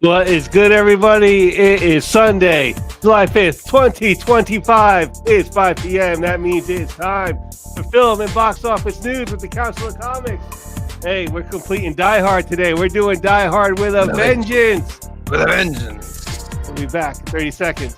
What is good, everybody? It is Sunday, July 5th, 2025. It's 5 p.m. That means it's time for film and box office news with the Council of Comics. Hey, we're completing Die Hard today. We're doing Die Hard with a vengeance. With a vengeance. We'll be back in 30 seconds.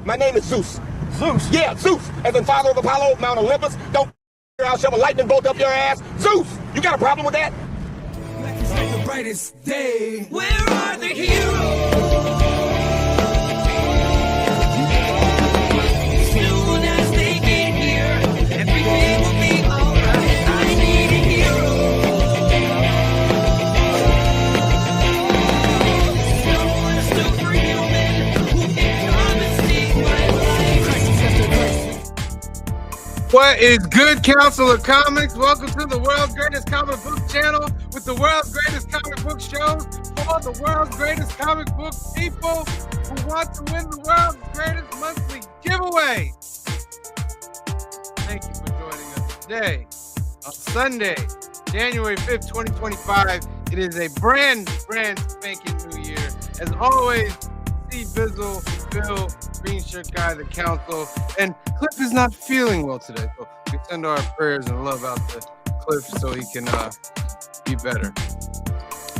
My name is Zeus. Zeus? Yeah, Zeus. As in father of Apollo, Mount Olympus. Don't I'll shove a lightning bolt up your ass. Zeus! You got a problem with that? The brightest day. Where are the heroes? Soon as they get here, everything will be alright. I need a hero. Someone superhuman who can come and save my life. What is good, Council of Comics? Welcome to the world's greatest comic book channel with the world's greatest comic book shows for the world's greatest comic book people who want to win the world's greatest monthly giveaway. Thank you for joining us today on Sunday, January 5th, 2025. It is a brand spanking new year. As always, Steve Bizzle, Bill, Green Shirt Guy, the Council, and Cliff is not feeling well today, so we send our prayers and love out to Cliff so he can be better.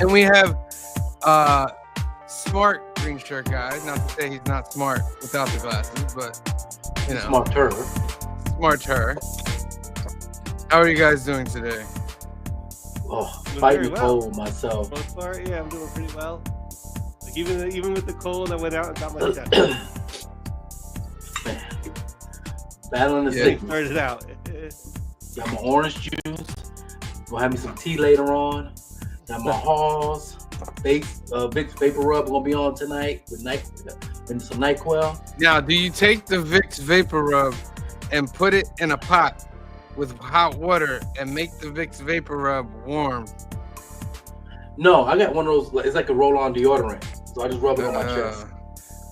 And we have smart Green Shirt Guy. Not to say he's not smart without the glasses, but you know, smarter. How are you guys doing today? Oh, fighting the cold myself. Most part, yeah, I'm doing pretty well. Like even with the cold, I went out and got my test. Battling the sickness. Started out. Got my orange juice. Gonna have me some tea later on. Got my Halls. Vicks Vapor Rub gonna be on tonight with some NyQuil. Now, do you take the Vicks Vapor Rub and put it in a pot with hot water and make the Vicks Vapor Rub warm? No, I got one of those. It's like a roll-on deodorant, so I just rub it on my chest.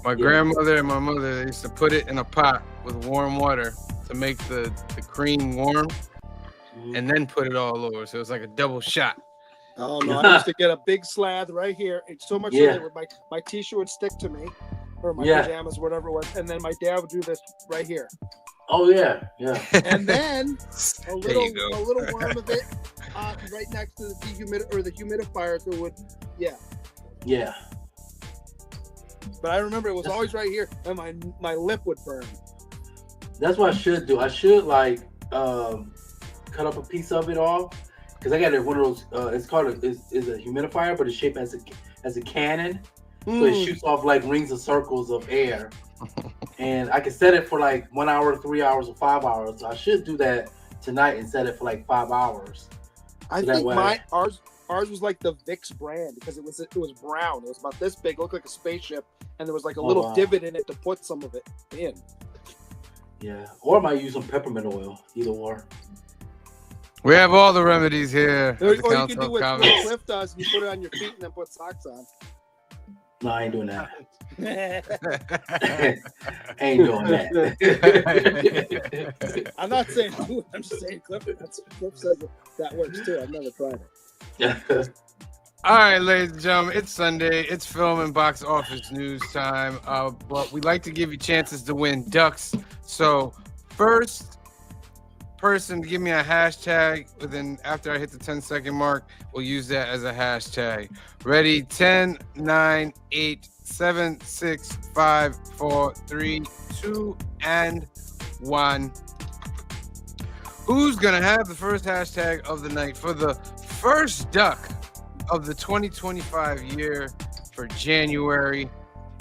My grandmother and my mother, they used to put it in a pot with warm water to make the cream warm, and then put it all over. So it was like a double shot. Oh no! I used to get a big slab right here. It's so much so that my t-shirt would stick to me, or my pajamas, whatever it was, and then my dad would do this right here. Oh yeah. And then a little worm of it right next to the humidifier, so it would, yeah. But I remember it was always right here, and my lip would burn. That's what I should do. I should cut up a piece of it off, because I got one of those. It's called is a humidifier, but it's shaped as a cannon, so it shoots off like rings of circles of air, and I can set it for like 1 hour, 3 hours, or 5 hours. So I should do that tonight and set it for like 5 hours. I think ours was like the Vicks brand, because it was brown. It was about this big, looked like a spaceship, and there was like a little divot in it to put some of it in. Yeah, or I might use some peppermint oil. Either or. We have all the remedies here. Or you can do what Cliff does, and you put it on your feet and then put socks on. No, I ain't doing that. Ain't doing that. I'm not saying who. I'm just saying Cliff. Cliff says that works too. I've never tried it. All right, ladies and gentlemen, it's Sunday. It's film and box office news time. But we like to give you chances to win ducks. So first person to give me a hashtag after I hit the 10-second mark, we'll use that as a hashtag. Ready? 10, 9, 8, 7, 6, 5, 4, 3, 2, and 1. Who's gonna have the first hashtag of the night for the first duck of the 2025 year for January?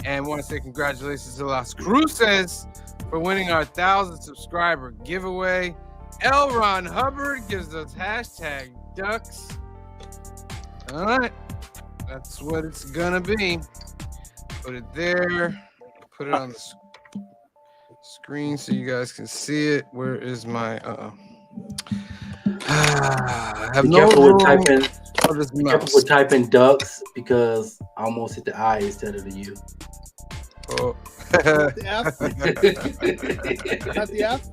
And want to say congratulations to Las Cruces for winning our 1,000 subscriber giveaway. L. Ron Hubbard gives us hashtag ducks. All right. That's what it's gonna be. Put it there. Put it on the screen so you guys can see it. Where is my I have Be no careful with room typing. for this Be careful mouse. with typing ducks because I almost hit the I instead of the U. Oh. Not the F. Not the F.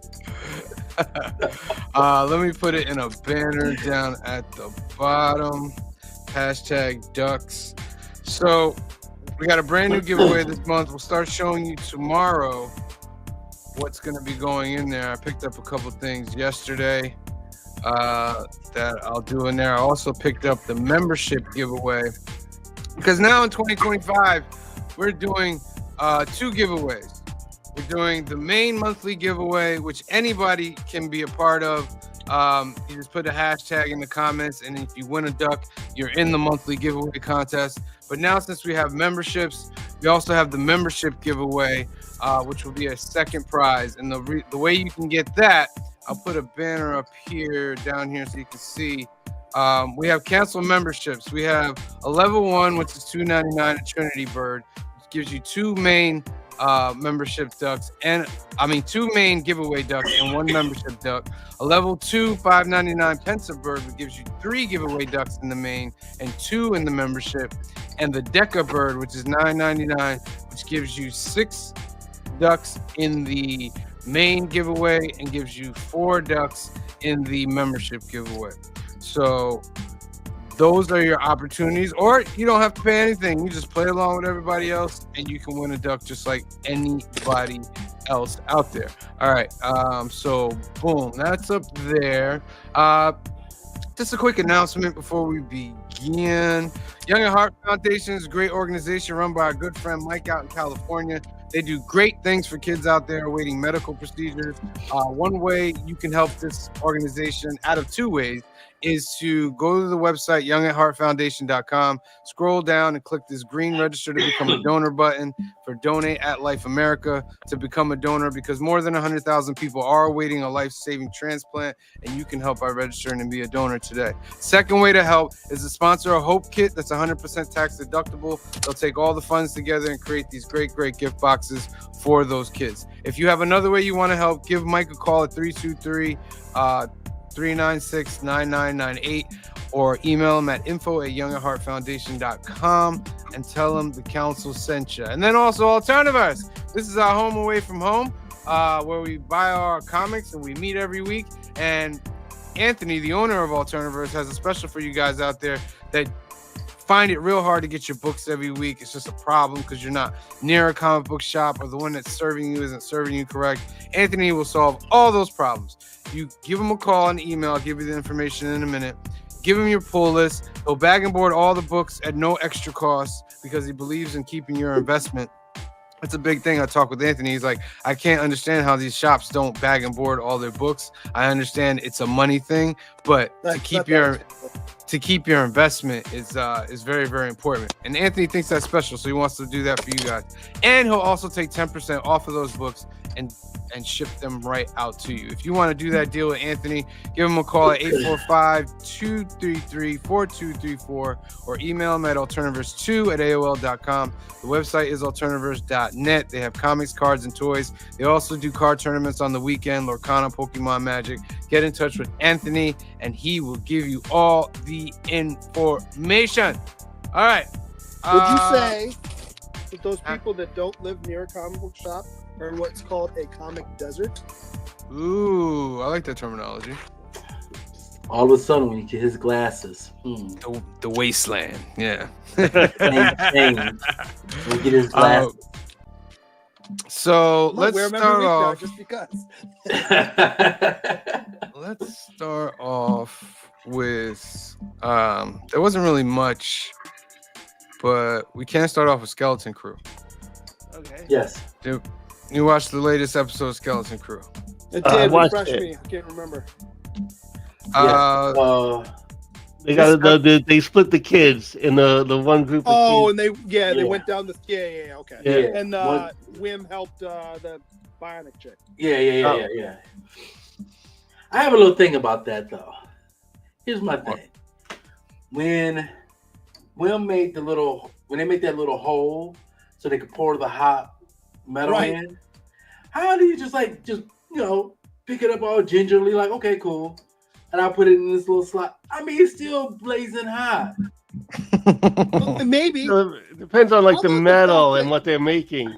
Let me put it in a banner down at the bottom. Hashtag ducks. So we got a brand new giveaway this month. We'll start showing you tomorrow what's going to be going in there. I picked up a couple things yesterday that I'll do in there. I also picked up the membership giveaway because now in 2025 we're doing 2 giveaways. We're doing the main monthly giveaway, which anybody can be a part of. You just put a hashtag in the comments, and if you win a duck, you're in the monthly giveaway contest. But now, since we have memberships, we also have the membership giveaway, which will be a second prize. And the way you can get that, I'll put a banner up here, down here, so you can see. We have cancel memberships. We have a level 1, which is $2.99 at Trinity Bird, which gives you 2 main membership ducks, and 2 main giveaway ducks and 1 membership duck. A level 2 $5.99 pensive bird, which gives you 3 giveaway ducks in the main and 2 in the membership, and the Deca bird, which is $9.99, which gives you 6 ducks in the main giveaway and gives you 4 ducks in the membership giveaway. So those are your opportunities, or you don't have to pay anything. You just play along with everybody else and you can win a duck just like anybody else out there. All right, so boom, that's up there. Just a quick announcement before we begin. Young at Heart Foundation is a great organization run by our good friend Mike out in California. They do great things for kids out there awaiting medical procedures. One way you can help this organization, out of 2 ways, is to go to the website youngatheartfoundation.com, scroll down and click this green register to become a donor button for Donate at Life America to become a donor, because more than 100,000 people are awaiting a life-saving transplant, and you can help by registering and be a donor today. Second way to help is to sponsor a Hope Kit that's 100% tax deductible. They'll take all the funds together and create these great gift boxes for those kids. If you have another way you want to help, give Mike a call at 323-396-9998 or email him at info@youngatheartfoundation.com and tell him the council sent you. And then also Alternaverse. This is our home away from home, where we buy our comics and we meet every week. And Anthony, the owner of Alternaverse, has a special for you guys out there that find it real hard to get your books every week. It's just a problem because you're not near a comic book shop, or the one that's serving you isn't serving you correct. Anthony will solve all those problems. You give him a call and email. I'll give you the information in a minute. Give him your pull list. He'll bag and board all the books at no extra cost because he believes in keeping your investment. It's a big thing. I talk with Anthony. He's like, I can't understand how these shops don't bag and board all their books. I understand it's a money thing, but to keep your investment is very, very important. And Anthony thinks that's special, so he wants to do that for you guys. And he'll also take 10% off of those books and ship them right out to you. If you want to do that deal with Anthony, give him a call at 845-233-4234 or email him at alternaverse2@aol.com. The website is alternaverse.net. They have comics, cards, and toys. They also do card tournaments on the weekend, Lorcana, Pokemon, Magic. Get in touch with Anthony and he will give you all the information. All right. Would you say that those people that don't live near a comic book shop are in what's called a comic desert? Ooh, I like that terminology. All of a sudden, when you get his glasses, The wasteland. Yeah. change. When you get his glasses. So I'm let's wear 'em every start week now off. just because. Let's start off with there wasn't really much, but we can start off with Skeleton Crew. Okay. Yes. You watched the latest episode of Skeleton Crew. It did watched refresh it. me. I can't remember. They got they split the kids in the one group of Oh, kids. and they went down the okay. Yeah. And Wim helped the Bionic chick. Yeah. I have a little thing about that though. Here's my thing. When Will made when they make that little hole so they could pour the hot metal Right. in. How do you just pick it up all gingerly, like, okay, cool, and I put it in this little slot? I mean, it's still blazing hot. Maybe. It depends on like How the about the metal fact and that- what they're making.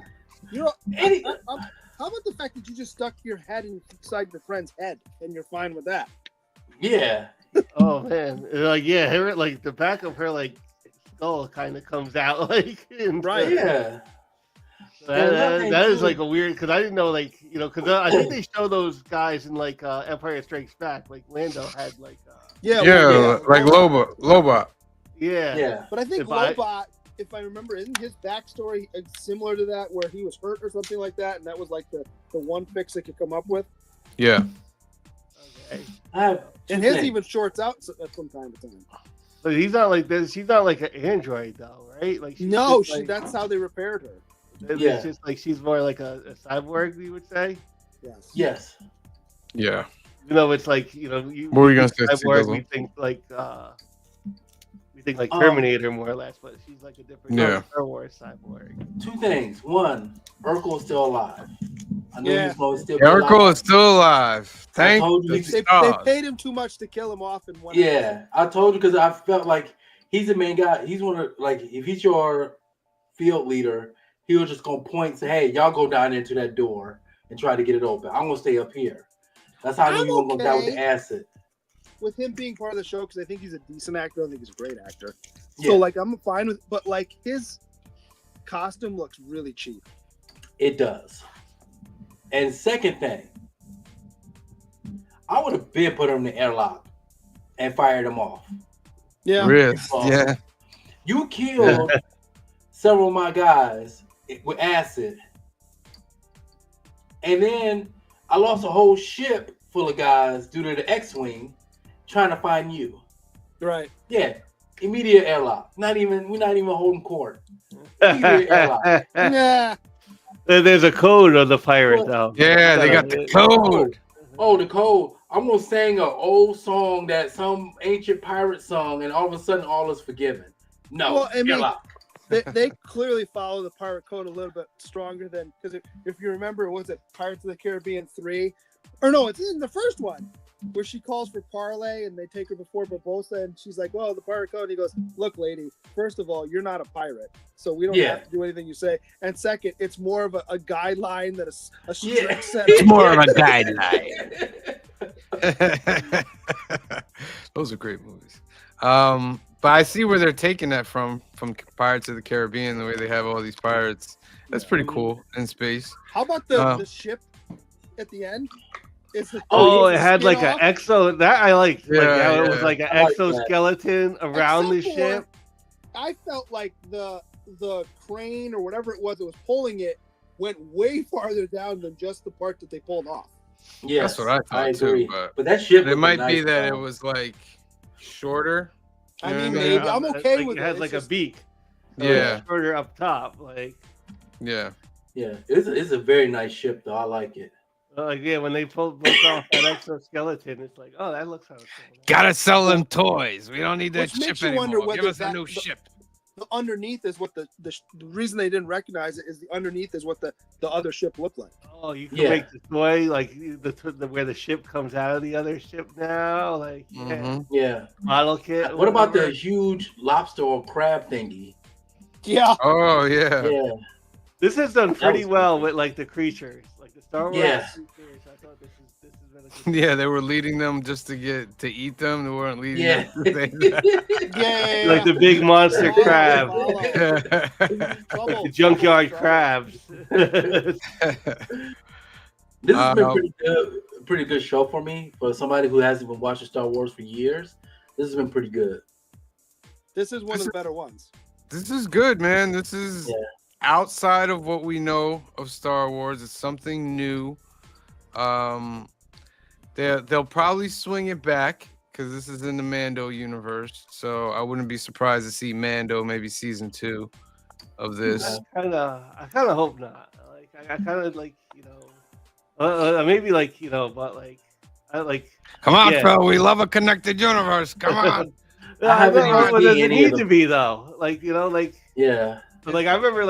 You know, Any- how about the fact that you just stuck your head inside your friend's head and you're fine with that? Yeah, Oh man, like her like the back of her like skull kind of comes out like Right. yeah. That is like a weird because I didn't know like because I think they show those guys in like Empire Strikes Back, like Lando had like Yeah. like Lobot. yeah. Yeah. But I think If I- Lobot, if I remember, isn't his backstory similar to that, where he was hurt or something like that, and that was like the one fix they could come up with? Yeah. Okay. I have two And his things. even shorts out from time to time. But he's not like this. She's not like an android though, right? Like she's No, just, like, that's how they repaired her. it's Yeah. just like she's more like a cyborg, we would say. Yes. Yes. Yeah. You know, it's like What were you gonna say, cyborg. Sizzle? We think like Terminator more or less, but she's like a different Star Wars cyborg. Two things. One, Urkel is still alive. I know Yeah. he's going to still be Urkel alive. is still alive. Thank told you the he's- They stars. paid him too much to kill him off in one. Yeah, I told you because I felt like he's the main guy. He's one of like if he's your field leader, he was just gonna point and say, "Hey, y'all go down into that door and try to get it open. I'm gonna stay up here." That's how I knew I'm you were gonna die with the okay. acid. With him being part of the show, because I think he's a decent actor. I don't think he's a great actor. Yeah. So like I'm fine with, but like his costume looks really cheap. It does. And second thing, I would have been put him in the airlock and fired him off. Yeah. Really? Oh. Yeah. You killed several of my guys with acid. And then I lost a whole ship full of guys due to the X-Wing trying to find you. Right. Yeah. Immediate airlock. We're not even holding court. Immediate airlock. Yeah. There's a code on the pirate though. Yeah, they got the code. Oh, the code. I'm gonna sing an old song that some ancient pirate song, and all of a sudden all is forgiven. No, Well, I mean, airlock. they clearly follow the pirate code a little bit stronger than, because if you remember, was it Pirates of the Caribbean 3? Or no, it's in the first one where she calls for parlay and they take her before Barbosa and she's like, well, the pirate code. And he goes, look, lady, first of all, you're not a pirate, so we don't have to do anything you say. And second, it's more of a guideline than a strict set. It's more of a guideline. Those are great movies. But I see where they're taking that from Pirates of the Caribbean, the way they have all these pirates. That's pretty cool in space. How about the ship at the end? It's It had like an exo that I liked. Like Yeah, how it was yeah. like an I like that. exoskeleton around the Except for, ship. I felt like the crane or whatever it was that was pulling it went way farther down than just the part that they pulled off. Yes, That's what I thought too. agree. But that ship. it was might nice, be that it though. was like shorter. I You know mean, what I maybe mean? I'm okay Like, with it has it. like It's a beak. Yeah. Shorter up top. Like Yeah. Yeah, it's a very nice ship though. I like it. when they broke off that exoskeleton, it's like, oh, that looks how it's going. Gotta sell them toys. We don't need that Which makes ship you wonder anymore. whether Give us a that- new the- ship. the underneath is what the reason they didn't recognize it is the underneath is what the other ship looked like. Oh, you can Yeah. make the toy like the where the ship comes out of the other ship now. Like Mhm. Yeah. model kit. What about the whatever. huge lobster or crab thingy? Yeah. Oh yeah. Yeah. This has done pretty was well cool. with like the creatures, like the Star Wars Yeah. creatures. I thought this is really good. Yeah, they were leading them just to eat them. They weren't leading Yeah. them. Yeah. Like the big monster Follow, crab, follow. Trouble, the junkyard trouble. crabs. This has been Uh, pretty good show for me for somebody who hasn't been watching Star Wars for years. This has been pretty good. This is one of the better ones. This is good, man. This is Yeah. outside of what we know of Star Wars. It's something new. They'll probably swing it back because this is in the Mando universe. So I wouldn't be surprised to see Mando maybe season 2 of this. I kind of hope not. Like I kind of like maybe like but like I like. Come on, Yeah. Phil. We love a connected universe. Come on. I haven't know, even but seen does it any of need to them. be though? Like Yeah. but like I remember,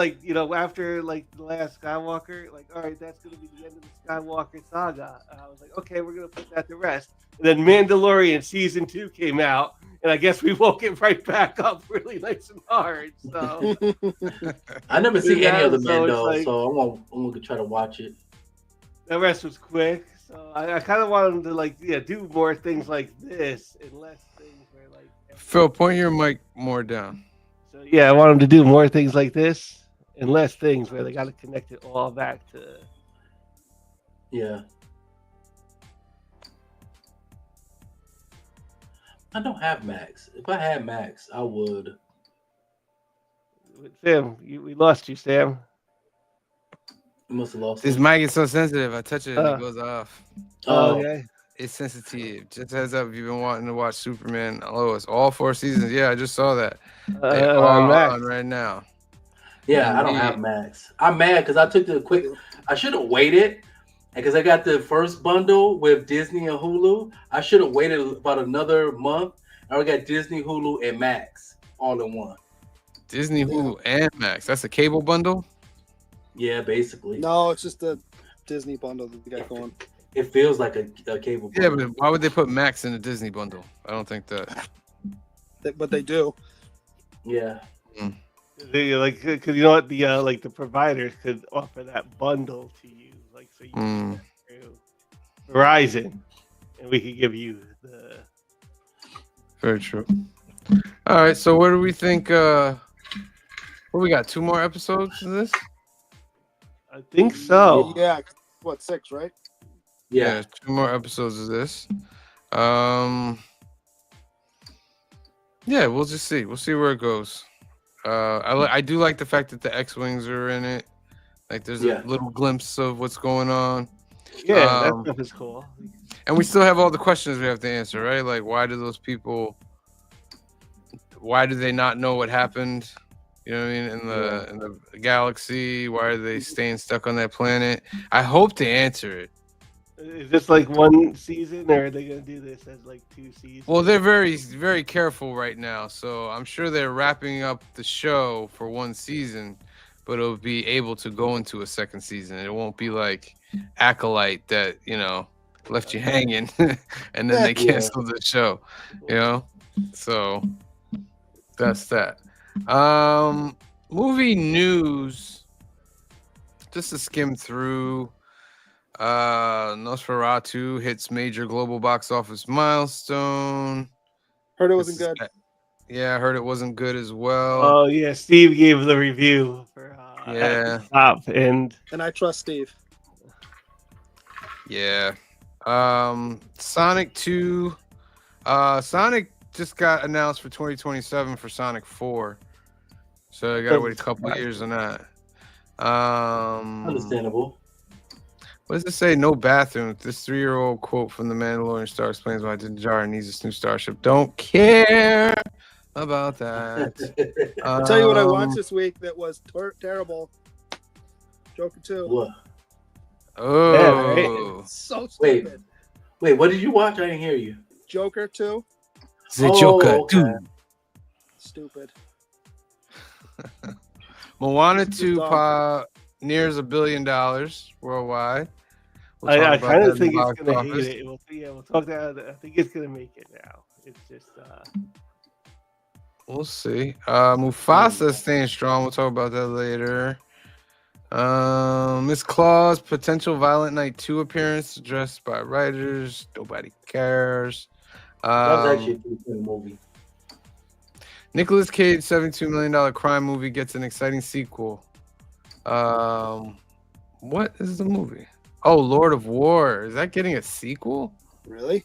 after like the last Skywalker, like all right, that's gonna be the end of the Skywalker saga. I was like, okay, we're gonna put that to rest. And then Mandalorian season 2 came out, and I guess we woke it right back up really nice and hard. So I never seen any of the so it's Mando, like so I'm gonna try to watch it. the rest was quick. So I kind of wanted them to do more things like this and less things where Phil, point your mic more down. So yeah, I want them to do more things like this and less things where they got to connect it all back to. Yeah. I don't have Max. If I had Max, I would. Sam, we lost you, Sam. You must have lost This it. mic is so sensitive. I touch it and Oh. it goes off. Oh, Okay. It's sensitive. Just heads up if you've been wanting to watch Superman Lois all 4 seasons. Yeah, I just saw that. They On are Max. on right now. yeah, I don't have Max. I'm mad because I took the quick. I should have waited because I got the first bundle with Disney and Hulu. I should have waited about another month. I already got Disney, Hulu, and Max all in one. Disney, Hulu, and Max. That's a cable bundle? Yeah, basically. No, it's just a Disney bundle that they got going. It feels like a cable Yeah, bundle. but why would they put Max in a Disney bundle? I don't think that. But they do. Yeah. They, because you know what, the providers could offer that bundle to you, so you can get through Verizon, and we could give you the. Very true. All right, so what do we think? What we got? 2 more episodes of this? I think so. Yeah. What, 6, right? Yeah. 2 more episodes of this. Yeah, we'll just see. We'll see where it goes. I do like the fact that the X-wings are in it. Like, there's a little glimpse of what's going on. Yeah, that stuff is cool. And we still have all the questions we have to answer, right? Like, why do those people? Why do they not know what happened? You know what I mean? In the galaxy, why are they staying stuck on that planet? I hope they answer it. Is this like 1 season, or are they gonna do this as 2 seasons? Well, they're very, very careful right now, so I'm sure they're wrapping up the show for 1 season, but it'll be able to go into a 2nd season. It won't be like Acolyte that left you hanging, and then they canceled the show. So that's that. Movie news. Just to skim through. Nosferatu hits major global box office milestone. Heard it wasn't good. Yeah, I heard it wasn't good as well. Oh yeah, Steve gave the review for at the top, and I trust Steve. Yeah. Sonic 2. Sonic just got announced for 2027 for Sonic 4. So I gotta wait a couple of years on that. Understandable. What does it say? No bathroom. This 3-year-old quote from the Mandalorian Star explains why Din needs this new starship. Don't care about that. I'll tell you what I watched this week that was terrible. Joker 2. What? Oh. Yeah, right? So stupid. Wait, what did you watch? I didn't hear you. Joker 2. The Joker okay. 2. Stupid. Moana 2 nears $1 billion worldwide. I kind of that think in the it's gonna box hate office. it. We'll talk that. I think it's gonna make it now. It's just We'll see. Mufasa staying strong. We'll talk about that later. Miss Claus potential Violent Night 2 appearance addressed by writers. Nobody cares. That was actually a pretty good movie. Nicolas Cage $72 million crime movie gets an exciting sequel. What is the movie? Oh, Lord of War. Is that getting a sequel? Really?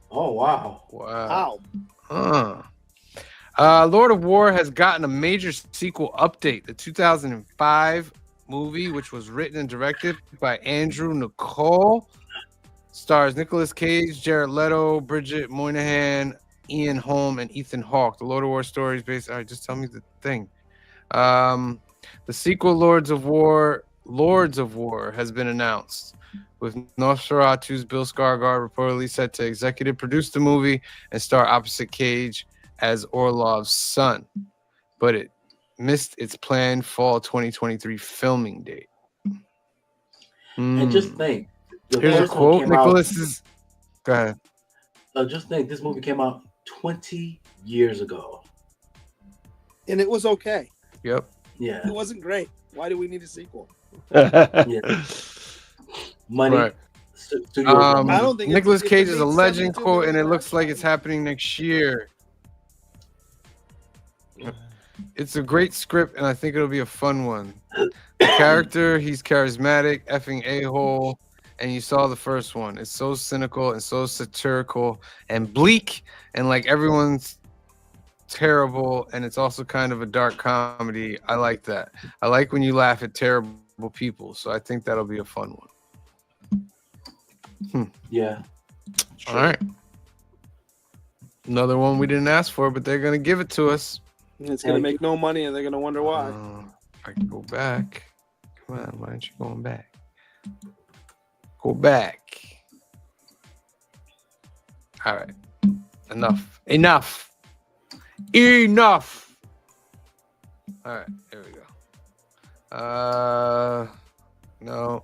Oh wow. Wow. How? Lord of War has gotten a major sequel update. The 2005 movie, which was written and directed by Andrew Nicole, stars Nicolas Cage, Jared Leto, Bridget Moynihan, Ian Holm, and Ethan Hawke. The Lord of War story is based. All right, just tell me the thing. The sequel, Lords of War, has been announced, with Nosferatu's Bill Skarsgård reportedly set to executive produce the movie and star opposite Cage as Orlov's son, but it missed its planned fall 2023 filming date. And just think, the Here's a first one quote. came Nicholas is. Go ahead. Just think, this movie came out 20 years ago. And it was okay. Yep. Yeah. It wasn't great. Why do we need a sequel? Yeah. Money. Right. Studio I money. don't think Nicholas if it Cage is a made legend 72 quote, and million it looks last like it's time, happening next year. It's a great script, and I think it'll be a fun one. The character, he's charismatic, effing a-hole, and you saw the first one. It's so cynical and so satirical and bleak, and like everyone's terrible, and it's also kind of a dark comedy. I like that. I like when you laugh at terrible people, so I think that'll be a fun one. Yeah. All right. Another one we didn't ask for, but they're going to give it to us. it's going to make no money, and they're going to wonder why. I can go back. Come on, why aren't you going back? Go back. All right. Enough. All right, here we go. No.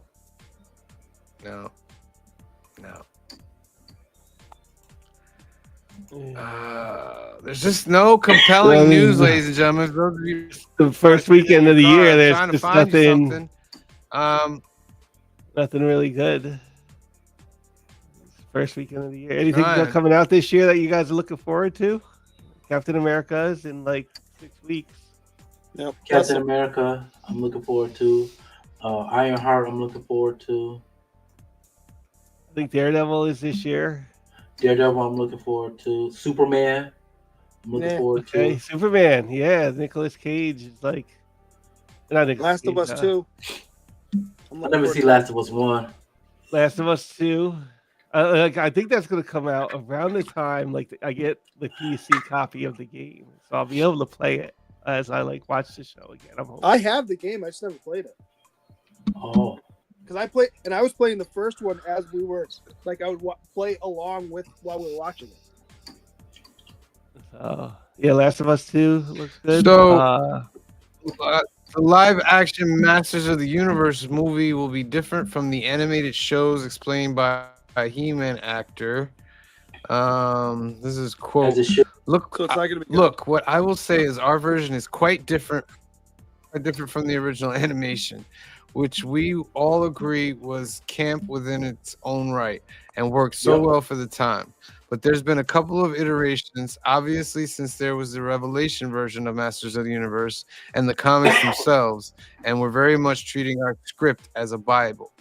There's just no compelling news, ladies and gentlemen. Those of you The first weekend of the year, there's trying to just find you nothing, something. nothing really good. First weekend of the year. Anything Ryan. coming out this year that you guys are looking forward to? Captain America's in like 6 weeks. Yep. Captain America, I'm looking forward to. Ironheart, I'm looking forward to. I think Daredevil is this year. Daredevil, I'm looking forward to. Superman, I'm looking forward Okay, to. Superman. Yeah, Nicolas Cage is like. Not Nicolas Last of Cage, Us 2. I'll never see Last of Us 1. Last of Us 2. I think that's going to come out around the time I get the PC copy of the game, so I'll be able to play it as I watch the show again. I'm hoping. I have the game. I just never played it. Oh. Because I was playing the first one as we were, I would play along with while we were watching it. Yeah, Last of Us 2 looks good. So, the live-action Masters of the Universe movie will be different from the animated shows explained by a He-Man actor. This is quote. Look, So it's not gonna be good. look. What I will say is our version is quite different from the original animation, which we all agree was camp within its own right and worked so well for the time. But there's been a couple of iterations, obviously, since there was the Revelation version of Masters of the Universe and the comics themselves, and we're very much treating our script as a Bible,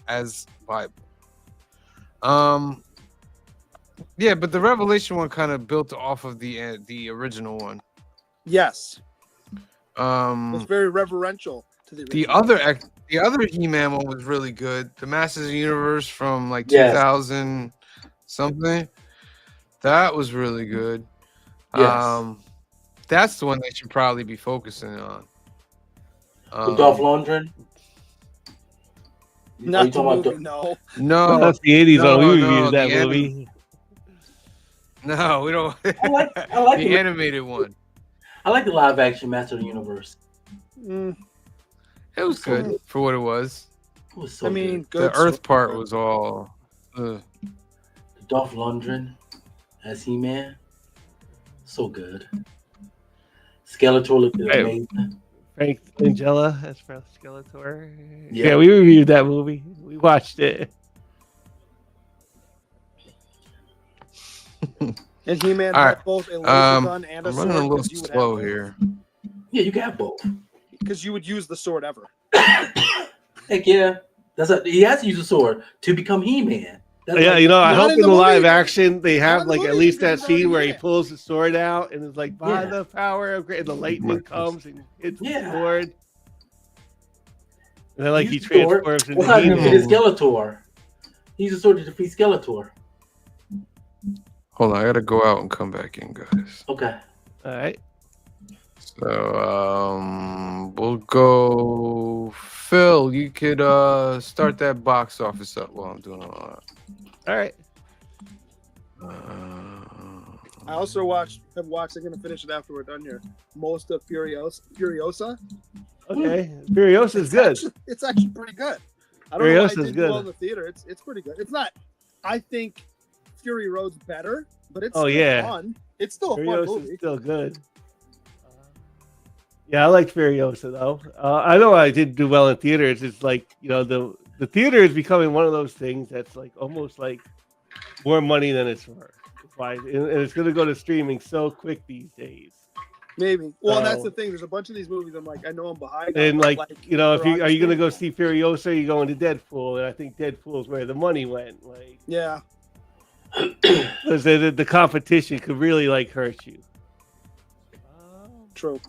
Yeah, but the Revelation one kind of built off of the original one. Yes. It's very reverential to the original. The other He-Man one was really good. The Masters of the Universe from 2000 something. That was really good. Yes. That's the one they should probably be focusing on. With Dolph Lundgren? Not the movie, no. No, that's the 80s no, when we no, reviewed that the movie. No, we don't. I like the animated one. I like the live action Master of the Universe. It was good for what it was. It was so good. The Earth part was all. Dolph Lundgren as He-Man, so good. Skeletor looked amazing. Frank Langella as Skeletor. Yeah. Yeah, we reviewed that movie. We watched it. And He-Man All had right. both a laser gun and a I'm sword. running a little 'cause you would slow have here. Yeah, you can have both. Because you would use the sword ever. Heck yeah. He has to use a sword to become He-Man. That's Yeah, I not hope in in the the live movie. action they have in the movie, at least that because it's already scene where he there. pulls the sword out and it's by Yeah. the power of great, and the lightning comes and hits the sword. And then he transforms into That's how he defeated He-Man. Skeletor. He used a sword to defeat Skeletor. Hold on, I gotta go out and come back in, guys. Okay. All right. So we'll go. Phil, you could start that box office up while I'm doing all that. All right. I also have watched. I'm gonna finish it after we're done here. Most of Furiosa. Okay, Furiosa is good. It's actually pretty good. I don't know why it Furiosa's didn't do good. well in the theater. It's pretty good. It's not. I think Fury Road's better, but it's Oh, still yeah. fun. It's still a fun Furiosa movie. is still good. Yeah, I like Furiosa though. I know I didn't do well in theaters. It's like the theater is becoming one of those things that's like almost like more money than it's worth. It's why, and it's going to go to streaming so quick these days. Maybe. Well, that's So- the thing. There's a bunch of these movies. I'm like, I know I'm behind. on, And but, like if they're you on are you going to streaming. go see Furiosa? Or are you going to Deadpool? And I think Deadpool is where the money went. Like Yeah. because the competition could really like hurt you. True.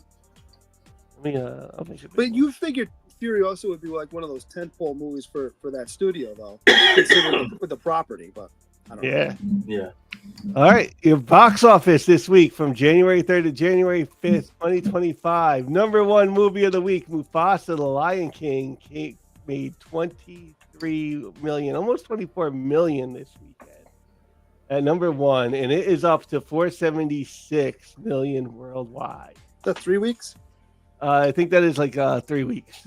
I'll make it. But you figured Furiosa would be like one of those tentpole movies for that studio, though, considering with the property. But I don't know. Yeah. Yeah. All right, your box office this week from January 3rd to January 5th, 2025. Number one movie of the week, Mufasa: The Lion King, made 23 million, almost 24 million this weekend. At number one, and it is up to 476 million worldwide. That's 3 weeks. I think that is like 3 weeks.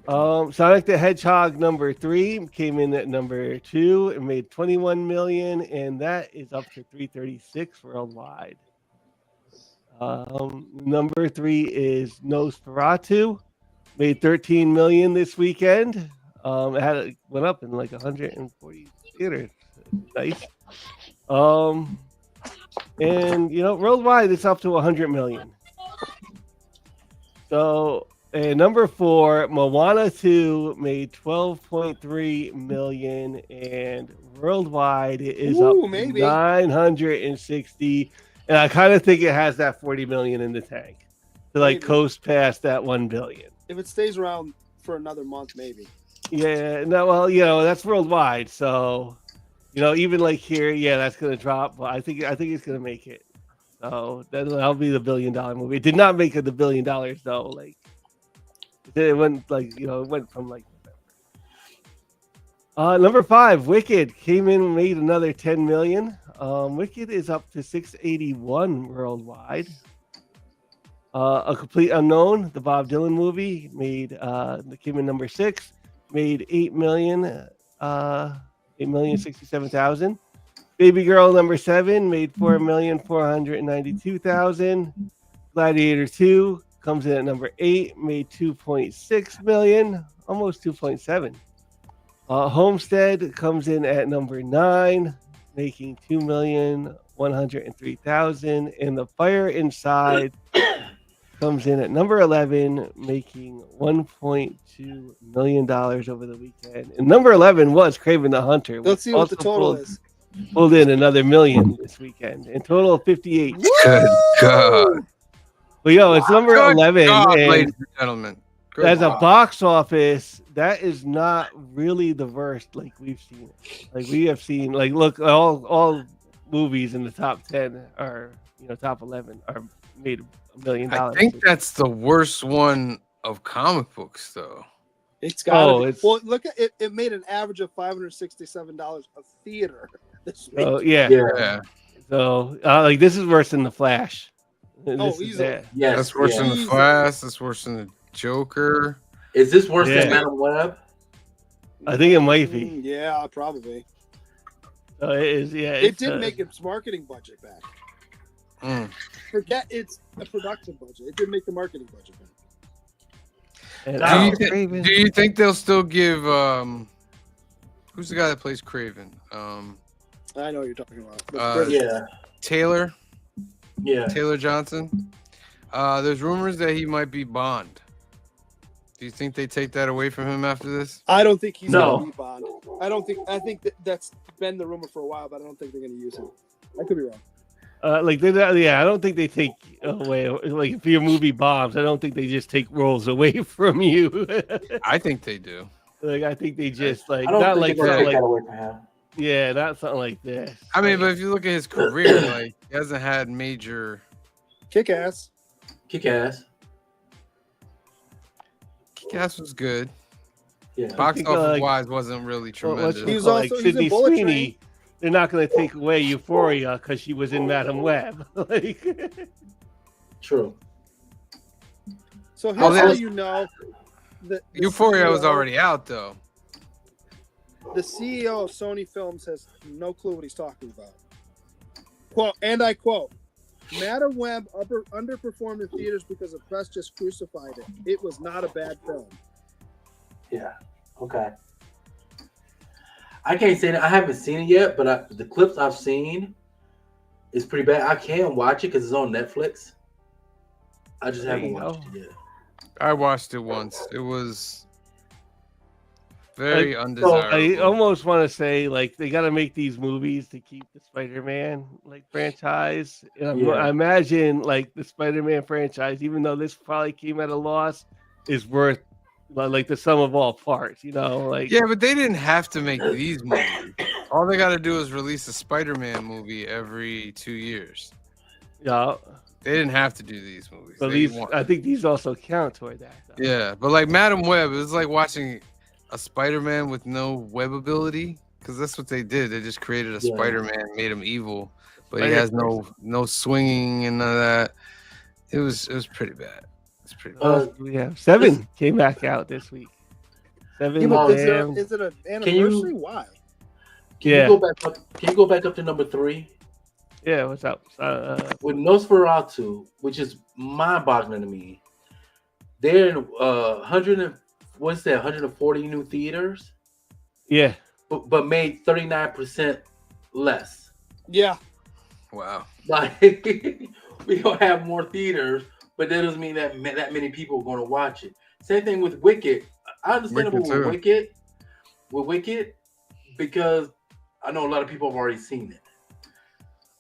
Sonic the Hedgehog number 3 came in at number 2 and made 21 million, and that is up to 336 worldwide. Number 3 is Nosferatu, made 13 million this weekend. It went up in like 140 theaters. Nice. And worldwide it's up to 100 million. So, and number 4, Moana 2 made 12.3 million, and worldwide it is up to maybe 960. And I kind of think it has that 40 million in the tank to like Maybe. coast past that 1 billion. If it stays around for another month, maybe. Yeah, no, well, that's worldwide. So, even like here, yeah, that's gonna drop. But I think it's gonna make it. So that'll be the $1 billion movie. It did not make it the $1 billion though. Like it went like it went from like number 5, Wicked came in and made another 10 million. Wicked is up to 681 worldwide. A Complete Unknown, the Bob Dylan movie, came in number 6, made 8,067,000. Baby Girl number 7 made 4,492,000. Gladiator 2 comes in at number 8, made 2.6 million, almost 2.7. Homestead comes in at number 9, making 2,103,000, and The Fire Inside comes in at number 11, making $1.2 million over the weekend. And number 11 was Kraven the Hunter. Let's see what the total is. Pulled in another $1 million this weekend. In total of 58. Good God. Well, it's number Good 11. God, and ladies and gentlemen. Good as a God. box office, that is not really the worst like we've seen it. Like we have seen, like look, all movies in the top 10 are, top 11 are made $1 million. I think that's the worst one of comic books, though. It's got. it's Well, look at it. It made an average of $567 a theater this week. oh yeah. Yeah. So like this is worse than The Flash. This is easily. bad. Yes. That's worse than yeah. the Flash. That's worse than the Joker. Is this worse Yeah. than Madam Web? I think it might be. Yeah, probably. It is. Yeah. It did make its marketing budget back. Mm. Forget it's a production budget. It did make the marketing budget back. And Do you think they'll still give who's the guy that plays Craven? I know what you're talking about. Yeah. Taylor Yeah. Johnson. There's rumors that he might be Bond. Do you think they take that away from him after this? I don't think he's No. going to be Bond. I think that's been the rumor for a while, but I don't think they're going to use him. I could be wrong. I don't think they take away. Like if your movie bombs, I don't think they just take roles away from you. I think they do. Like I think they just like I don't not think like they're gonna something take like that away from him. yeah, not something like this. I mean, but if you look at his career, like he hasn't had major. Kick ass. Kick ass. Kick-Ass was good. Yeah. Box think, office like, wise wasn't really Well, tremendous. what's He was called, like also- he's in Sydney Bullet Sweeney. they're not going to take away Euphoria because she was in Madam Web. Like, True. So Well, here's how there's- you know that the Euphoria was CEO already out though. The CEO of Sony Films has no clue what he's talking about. Quote, and I quote, Madam Web underperformed in theaters because the press just crucified it. It was not a bad film. Yeah. Okay. I can't say that I haven't seen it yet, but the clips I've seen is pretty bad. I can watch it because it's on Netflix. I just There haven't you watched go. it yet. I watched it once. It was very I undesirable. almost want to say like they got to make these movies to keep the Spider-Man like franchise. And Yeah. I imagine like the Spider-Man franchise, even though this probably came at a loss, is worth like the sum of all parts. You know, like Yeah, but they didn't have to make these movies. All they got to do is release a Spider-Man movie every 2 years. yeah. They didn't have to do these movies. But They these, want- I think these also count toward that. Though. yeah, but like Madam Web, it was like watching a Spider-Man with no web ability because that's what they did. They just created a Yeah. Spider-Man, made him evil, but he has no swinging and none of that. It was pretty bad. It's pretty bad. We have 7 came back out this week. 7. Yeah, but damn. is it an Can you- anniversary? Why? Can Yeah. you go back up? Can you go back up to number 3 Yeah, what's up? with Nosferatu, which is mind-boggling to me? They're in 140 new theaters, Yeah. but made 39% less. Yeah. Wow. Like we don't have more theaters, but that doesn't mean that many people are going to watch it. Same thing with Wicked. I understand Wicked too. with Wicked, because I know a lot of people have already seen it.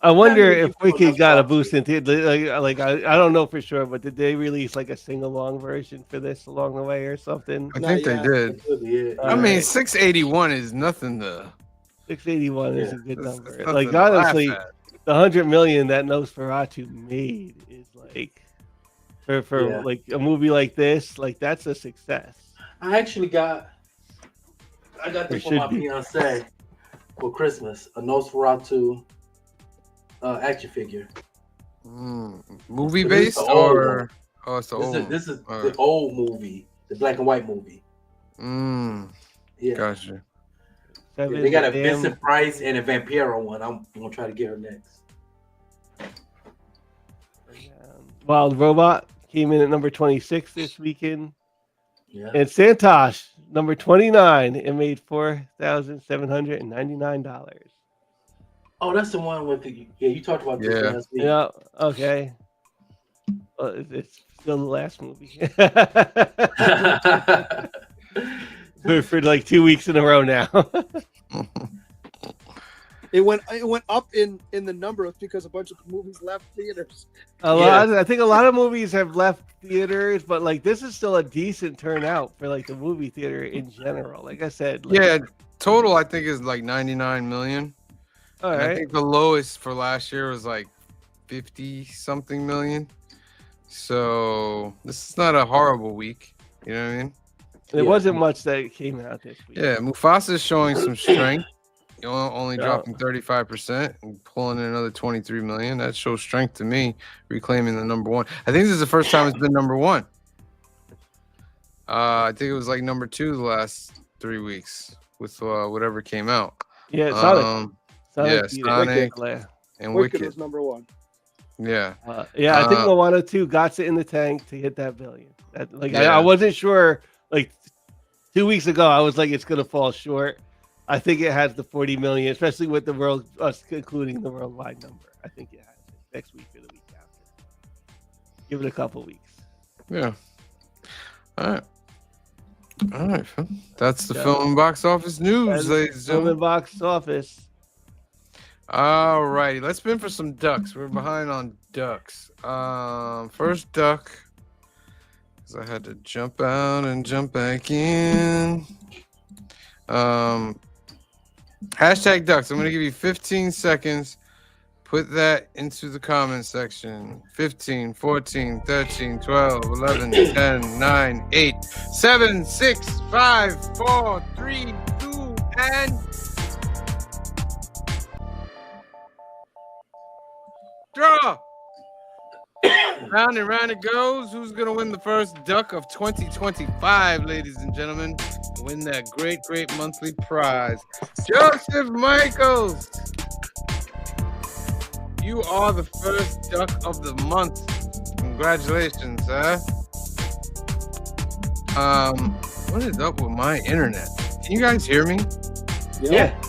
I wonder many if people Wicked have got a watched boost it. in theater. Like I don't know for sure, but did they release like a sing-along version for this along the way or something? I Not think they yet. did. Yeah. I mean, Alright. 681 is nothing to. 681 is a Yeah. good It's number. nothing Like to laugh honestly, at. the 100 million that Nosferatu made is like for Yeah. like a movie like this, like that's a success. I actually got this It for my should be. fiance for Christmas, a Nosferatu action figure. Movie But this is based the old or one. oh, it's the old. This is Alright. the old movie, the black and white movie. Yeah. Gotcha. Yeah, Seven, they got a damn- Vincent Price and a Vampiro one. I'm gonna try to get her next. Wild Robot came in at number 26 this weekend. Yeah. And Santosh, number 29, it made $4,799. Oh, that's the one with the you talked about this Yeah. last week. Yeah, okay. Well, it's still the last movie. for like 2 weeks in a row now. It went up in the number because a bunch of movies left theaters. I think a lot of movies have left theaters, but like this is still a decent turnout for like the movie theater in general. Like I said, like, Yeah, total I think is like 99 million. all And I right. think the lowest for last year was like 50 something million. So this is not a horrible week. You know what I mean? There Yeah. wasn't much that came out this week. Yeah, Mufasa is showing some strength. You know, only Yeah. dropping 35% and pulling in another 23 million. That shows strength to me, reclaiming the number one. I think this is the first time it's been number one. I think it was like number 2 the last 3 weeks with whatever came out. Yeah, Sonic. Yeah, beat it. Sonic. Wicked. And Wicked Wicked. was number one. Yeah. Yeah, I think Uh, Moana 2 got it in the tank to hit that billion. That like Yeah. I wasn't sure. Like 2 weeks ago, I was like, it's gonna fall short. I think it has the 40 million, especially with the world, us including the worldwide number. I think it has it next week or the week after. Give it a couple weeks. Yeah. All right. All right. Phil. That's the Yeah. film and box office news, That's ladies and Film gentlemen. and box office. All righty. Let's spin for some ducks. We're behind on ducks. First duck. Because I had to jump out and jump back in. Hashtag ducks. I'm going to give you 15 seconds. Put that into the comment section. 15, 14, 13, 12, 11, 10, 9, 8, 7, 6, 5, 4, 3, 2, and Draw. Round and round it goes. Who's going to win the first duck of 2025, ladies and gentlemen? Win that great, great monthly prize. Joseph Michaels. You are the first duck of the month. Congratulations, huh? What is up with my internet? Can you guys hear me? Yeah.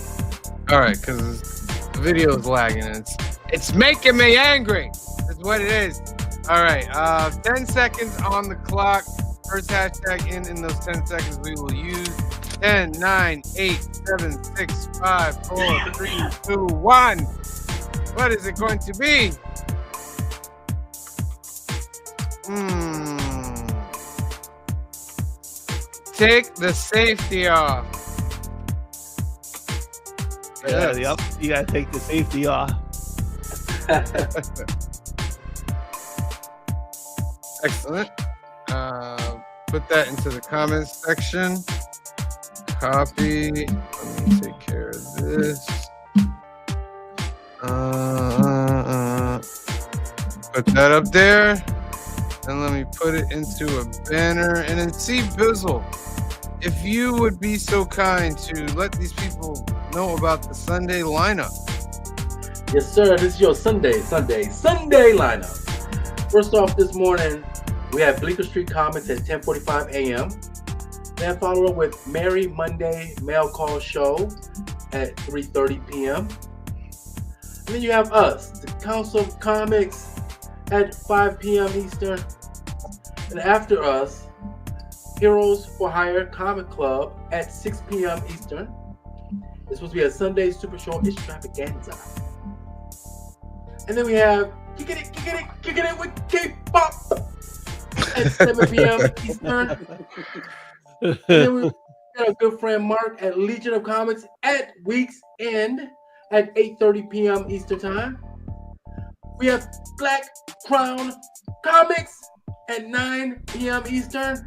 All right, because the video is lagging and it's making me angry. That's what it is. All right, 10 seconds on the clock. First hashtag in those 10 seconds we will use 10, 9, 8, 7, 6, 5, 4, 3, 2, 1. What is it going to be? Take the safety off. Yeah, yep. You gotta take the safety off. Excellent. Put that into the comments section. Copy. Let me take care of this. Put that up there. And let me put it into a banner. And then see Bizzle, if you would be so kind to let these people know about the Sunday lineup. Yes, sir. This is your Sunday lineup. First off, this morning we have Bleecker Street Comics at 10:45 a.m. Then follow up with Merry Monday Mail Call Show at 3:30 p.m. And then you have us, the Council of Comics, at 5 p.m. Eastern. And after us, Heroes for Hire Comic Club at 6 p.m. Eastern. It's supposed to be a Sunday Super Show extravaganza. And then we have Kick It with K-Pop at 7 p.m. Eastern. And then we got our good friend Mark at Legion of Comics at Week's End at 8:30 p.m. Eastern Time. We have Black Crown Comics at 9 p.m. Eastern.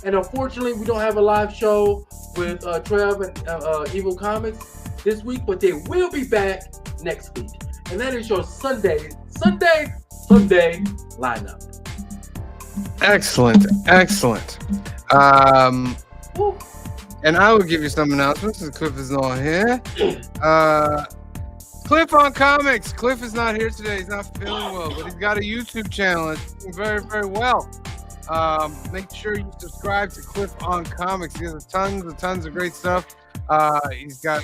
And unfortunately, we don't have a live show with Trev and Evil Comics this week, but they will be back next week. And that is your Sunday lineup. Excellent. And I will give you some announcements since Cliff is not here. Cliff on Comics. Cliff is not here today. He's not feeling well, but he's got a YouTube channel. It's doing very, very well. Make sure you subscribe to Cliff on Comics. He has tons of great stuff. He's got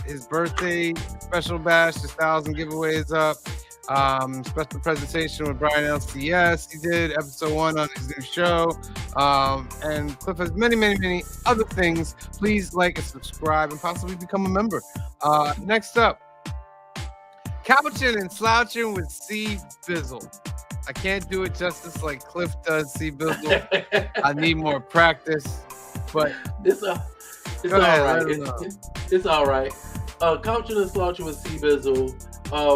his birthday special bash, his 1,000 giveaways up. Special presentation with Brian LCS. He did episode 1 on his new show. And Cliff has many other things. Please like and subscribe and possibly become a member. Next up, Couching and Slouching with C. Bizzle. I can't do it justice like Cliff does, C. Bizzle. I need more practice, but it's all right. It's all right. Couching and Slouching with C. Bizzle.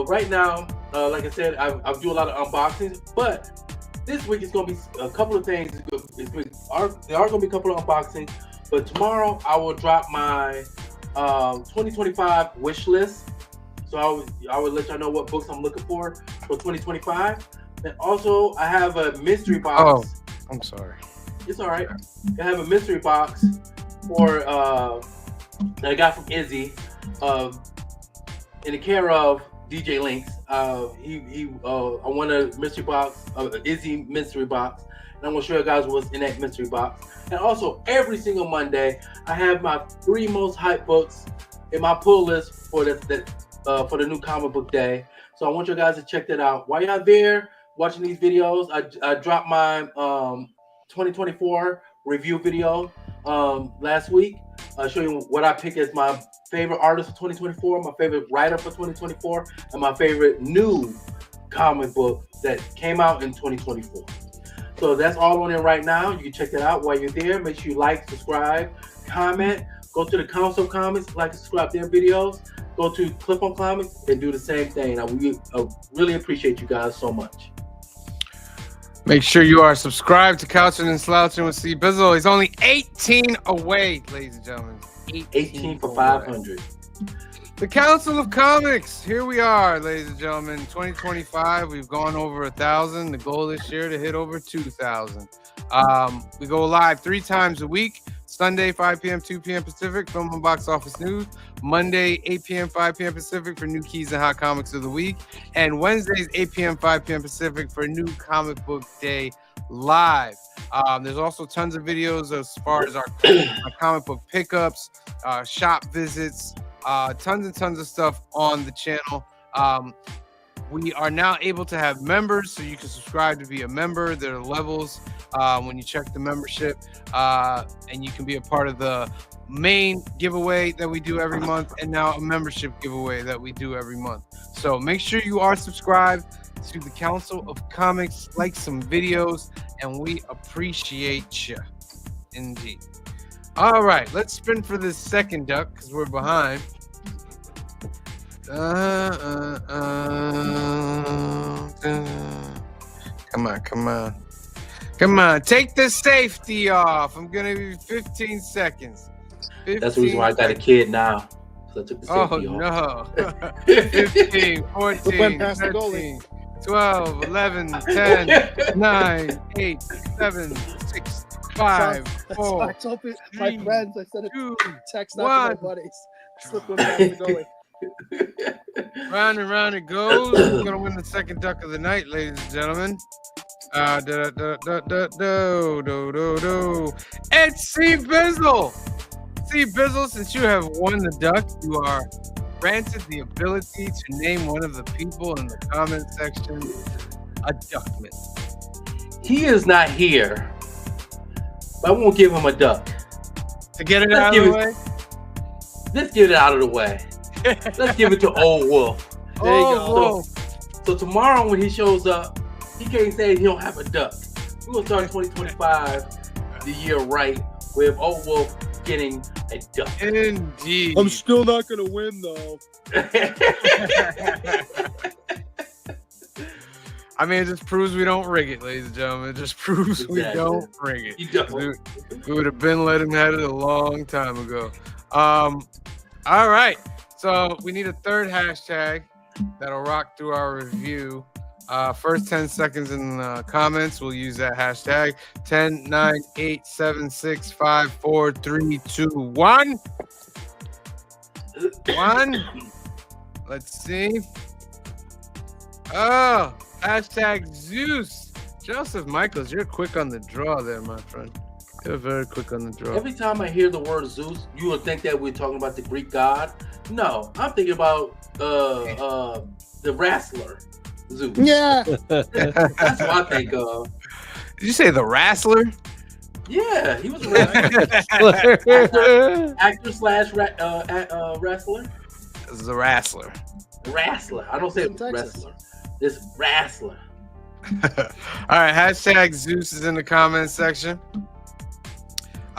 Right now, like I said, I do a lot of unboxings, but this week it's going to be a couple of things. There are going to be a couple of unboxings, but tomorrow I will drop my 2025 wish list. So I will let y'all know what books I'm looking for 2025. And also, I have a mystery box. Oh, I'm sorry. It's all right. I have a mystery box for that I got from Izzy, in the care of DJ Links. I won a mystery box, Izzy mystery box, and I'm gonna show you guys what's in that mystery box. And also, every single Monday, I have my 3 most hyped books in my pull list for the new comic book day. So I want you guys to check that out. While you're there watching these videos, I dropped my 2024 review video last week. I'll show you what I pick as my favorite artist for 2024, my favorite writer for 2024, and my favorite new comic book that came out in 2024. So that's all on there right now. You can check that out while you're there. Make sure you like, subscribe, comment. Go to the Council of Comics, like and subscribe to their videos. Go to Cliff on Comics and do the same thing. I really appreciate you guys so much. Make sure you are subscribed to Couching and Slouching with C. Bizzle. He's only 18 away, ladies and gentlemen. 18 for 500. The Council of Comics. Here we are, ladies and gentlemen. 2025. We've gone over 1,000. The goal this year to hit over 2,000. We go live 3 times a week. Sunday, 5 p.m., 2 p.m. Pacific, Film and Box Office News. Monday, 8 p.m., 5 p.m. Pacific for new keys and hot comics of the week. And Wednesdays, 8 p.m., 5 p.m. Pacific for New Comic Book Day Live. There's also tons of videos as far as our comic book pickups, shop visits, tons and tons of stuff on the channel. We are now able to have members, so you can subscribe to be a member. There are levels when you check the membership, and you can be a part of the main giveaway that we do every month, and now a membership giveaway that we do every month. So make sure you are subscribed to the Council of Comics, like some videos, and we appreciate you indeed. All right, let's sprint for this second duck because we're behind. Come on. Take the safety off. I'm gonna give you 15 seconds. 15 That's the reason why I got a kid now. So I took the safety off. No. 15, 14, 13, 12, 11, 10, 9, 8, 7, 6, 5, 4, I told my friends, I said it 2, text out to my buddies. Slip one past the goalie. Round and round it goes. We're gonna win the second duck of the night, ladies and gentlemen. It's C Bizzle. C Bizzle, since you have won the duck, you are granted the ability to name one of the people in the comment section a duckman. He is not here, but I won't give him a duck. To get it out of the way? Let's get it out of the way. Let's give it to Old Wolf. There you go. So tomorrow when he shows up, he can't say he don't have a duck. We're gonna start 2025 the year right with Old Wolf getting a duck. Indeed. I'm still not gonna win though. I mean, it just proves we don't rig it, ladies and gentlemen. It just proves we don't rig it. You don't. We would have been letting him have it a long time ago. All right. So we need a third hashtag that'll rock through our review. First 10 seconds in the comments, we'll use that hashtag. 10, 9, 8, 7, 6, 5, 4, 3, 2, 1. 1. Let's see. Oh, hashtag Zeus. Joseph Michaels, you're quick on the draw there, my friend. You're very quick on the draw. Every time I hear the word Zeus, you would think that we're talking about the Greek god. No, I'm thinking about the wrestler Zeus. Yeah. That's what I think of. Did you say the wrestler? Yeah, he was a wrestler. Actor slash wrestler. The wrestler. Wrestler. I don't say wrestler. It's wrestler. All right, hashtag Zeus is in the comment section.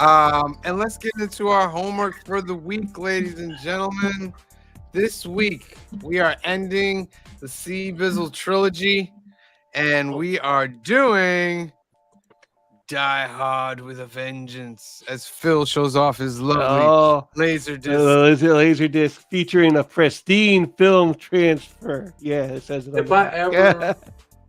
And let's get into our homework for the week, ladies and gentlemen. This week, we are ending the C Bizzle trilogy, and we are doing Die Hard with a Vengeance as Phil shows off his lovely laser disc. Laser disc featuring a pristine film transfer. Yeah, it says it. If I ever,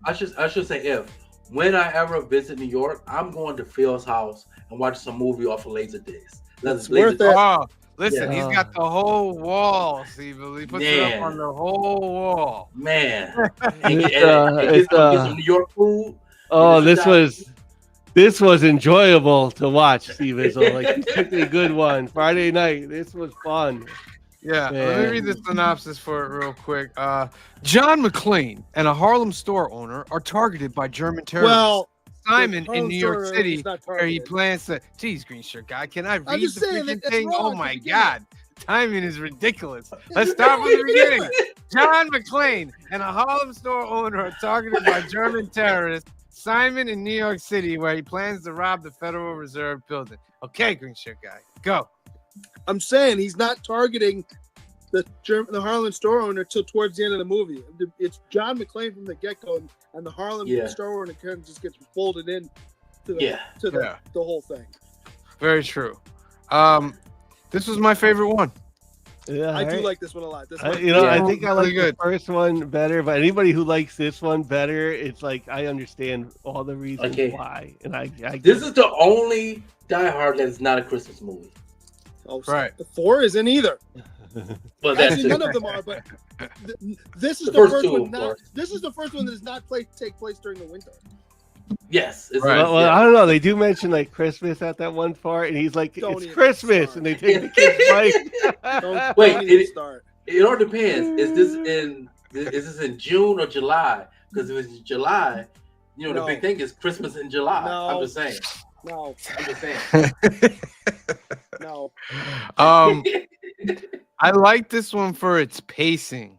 I should say if. When I ever visit New York, I'm going to Phil's house and watch some movie off of Laserdisc. It's worth it. Oh, listen, he's got the whole wall, see, but he puts it up on the whole wall. Man, get some New York food. Oh, this was enjoyable to watch, Steve Izzle. Like, you picked a good one. Friday night. This was fun. Yeah, let me read the synopsis for it real quick. John McClane and a Harlem store owner are targeted by German terrorists. Well, Simon in New York City, where he plans to. Geez, green shirt guy, can I read the freaking thing? Oh my God, timing is ridiculous. Let's start from the beginning. John McClane and a Harlem store owner are targeted by German terrorists. Simon in New York City, where he plans to rob the Federal Reserve building. Okay, green shirt guy, go. I'm saying he's not targeting the Harlem store owner till towards the end of the movie. It's John McClane from the get-go, and the Harlem store owner kind of just gets folded in to the whole thing. Very true. This was my favorite one. Yeah, I do alright. like this one a lot. This I, one, you know, I Yeah. think I Really like good. the first one better, but anybody who likes this one better, it's like I understand all the reasons Okay. why, and I get This it. is the only Die Hard that is not a Christmas movie. oh, Right. The 4 isn't either. But that's Actually, none it. of them are. But this is The the first first two, one. of Not course. this is the first one that does not take place during the winter. Yes. It's Right. Well, yeah. I don't know. They do mention like Christmas at that one part, and he's like, Don't "It's even Christmas," start. and they take the kid's bike. Don't, Wait, don't even it- start. It all depends. Is this in June or July? Because if it's July, the No. big thing is Christmas in July. No. I'm just saying. No, I'm just saying. no. I like this one for its pacing.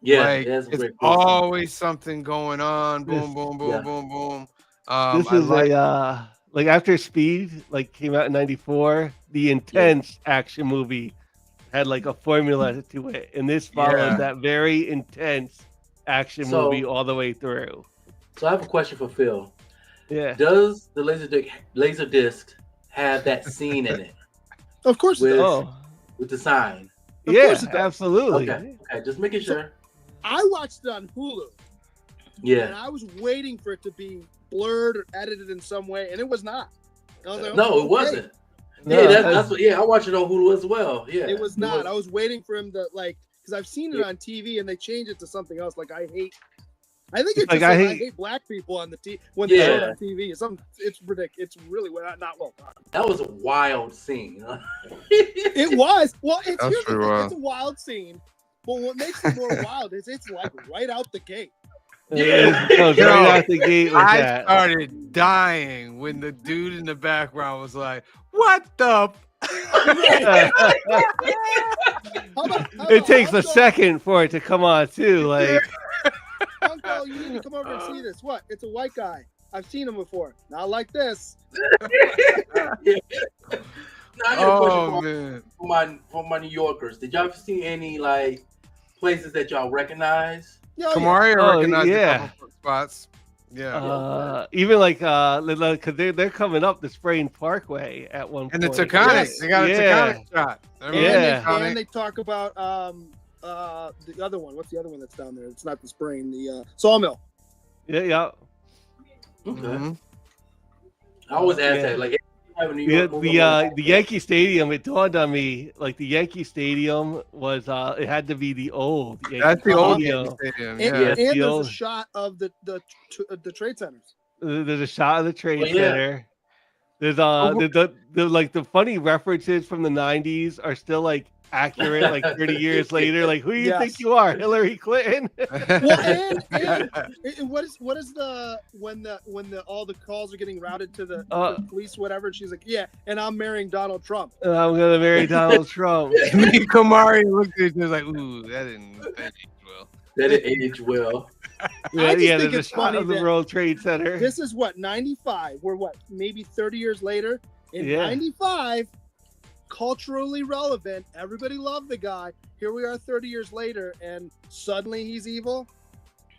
Yeah, Like, that's it's great. always something going on. Boom, This- boom, boom, yeah. boom, boom. This I is like. a like after Speed like came out in '94, the intense action movie had like a formula to it, and this follows Yeah. that very intense action So- movie all the way through. So I have a question for Phil. Yeah. Does the laser disc have that scene in it Of course it with does. Oh, with the sign? Of yeah, course it does. absolutely. Okay, just making sure. I watched it on Hulu, and Yeah. I was waiting for it to be blurred or edited in some way, and it was not. I was like, No, okay. it wasn't. No, Yeah, that's- that's what. Yeah, I watch it on Hulu as well. Yeah, It was not. I wasn't. was waiting for him to because I've seen it Yeah. on TV and they changed it to something else. Like I think it's Like, just I I hate- hate black people on the when they show it Yeah. on TV. It's ridiculous. It's really not well done. That was a wild scene. It was. Well, it's That's here's the pretty thing, wild. it's a wild scene, but what makes it more wild is it's like right out the gate. Yeah. It goes Yo, right out the gate with I that. started dying when the dude in the background was like, "What the?" How about It takes a Uncle, second for it to come on too. Like, Uncle, you need to come over and see this. What? It's a white guy. I've seen him before. Not like this. Now, I got a Oh question man, for my New Yorkers. Did y'all see any like places that y'all recognize? Yeah, Kamari Oh, recognized yeah. a couple spots. Yeah, even like because they're coming up the Sprain Parkway at one and point. it's iconic. Yes. They got a Yeah. iconic shot. I And, mean, Yeah. it's iconic. and they talk about the other one. What's the other one that's down there? It's not the spring. The sawmill. Yeah. Okay. Mhm. I always ask Yeah. that. Like, every time in New Yeah, York movie, I'm always the like, Yankee Stadium. It dawned on me like the Yankee Stadium was it had to be the old. Yankee That's the old Stadium. Yankee Stadium. And, Yeah. Yeah. and there's a old- shot of the trade centers. There's a shot of the Trade Oh, yeah. Center. There's the like the funny references from the '90s are still like accurate like 30 years later. Like, who do you Yes. think you are, Hillary Clinton? Well, and what is the when all the calls are getting routed to the police, whatever? And she's like, yeah, and I'm marrying Donald Trump. And I'm gonna marry Donald Trump. Me and Kamari looked at each other like, "Ooh, that didn't age well." that it aged well. Yeah, just yeah. think There's a it's shot funny of the that World Trade Center. This is what 95. We're what maybe 30 years later. In Yeah. 95, culturally relevant. Everybody loved the guy. Here we are 30 years later, and suddenly he's evil.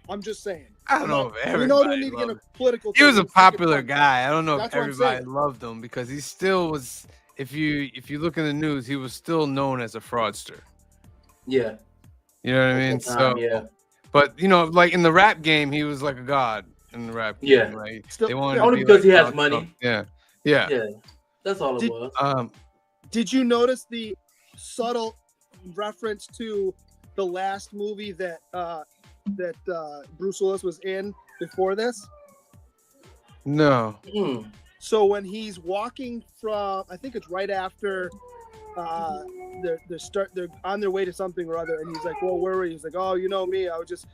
I'm just saying. I don't know if We know everybody we need to get loved a political. He was thing. a Let's take it popular from- guy. I don't know if That's what I'm everybody saying. loved him because he still was. If you look in the news, he was still known as a fraudster. Yeah. You know what I mean? So, yeah. but like in the rap game, he was like a god in the rap game. Yeah. Like, Still- they wanted yeah. to Only be because like he has Donald money. Trump. Yeah, yeah. Yeah. That's all it Did- was. Did you notice the subtle reference to the last movie that Bruce Willis was in before this? No. Hmm. So when he's walking from, I think it's right after they're on their way to something or other, and he's like, "Well, where were you?" He's like, "Oh, you know me. I was just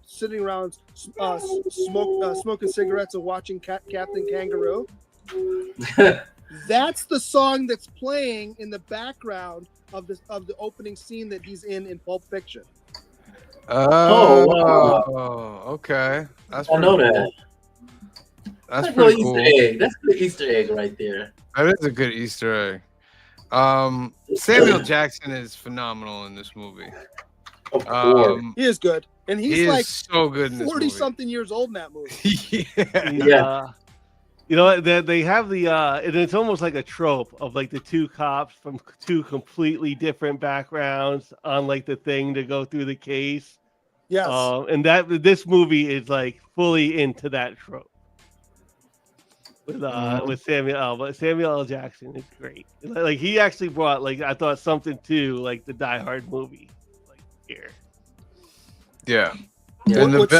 sitting around smoking cigarettes and watching Captain Kangaroo." That's the song that's playing in the background of the opening scene that he's in Pulp Fiction. Oh, wow. Okay. That's I know pretty that. cool. That's That's a good pretty cool. Easter egg. That's a good Easter egg right there. That is a good Easter egg. Samuel Jackson is phenomenal in this movie. Of course. He is good, and He he's is like so good in this movie. 40-something years old in that movie. Yeah. Yeah. You know, they have the and it's almost like a trope of like the two cops from two completely different backgrounds on like the thing to go through the case. Yes. And that this movie is like fully into that trope with Samuel L. But Samuel L. Jackson is great. Like he actually brought like I thought something to like the Die Hard movie, like here. Yeah. Yeah. And What's-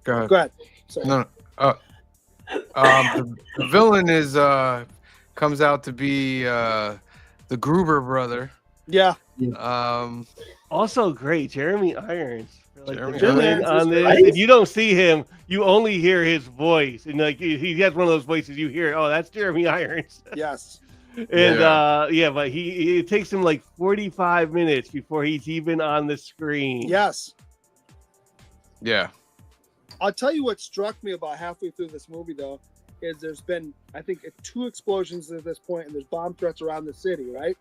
go ahead. Go ahead. Sorry. No. The villain is comes out to be the Gruber brother. Yeah. Also great, Jeremy Irons. Like Jeremy the villain Irons on is this, great. and you don't see him, you only hear his voice, and like he has one of those voices you hear. Oh, that's Jeremy Irons. Yes. And but it takes him like 45 minutes before he's even on the screen. Yes. Yeah. I'll tell you what struck me about halfway through this movie, though, is there's been, I think, 2 explosions at this point, and there's bomb threats around the city, right?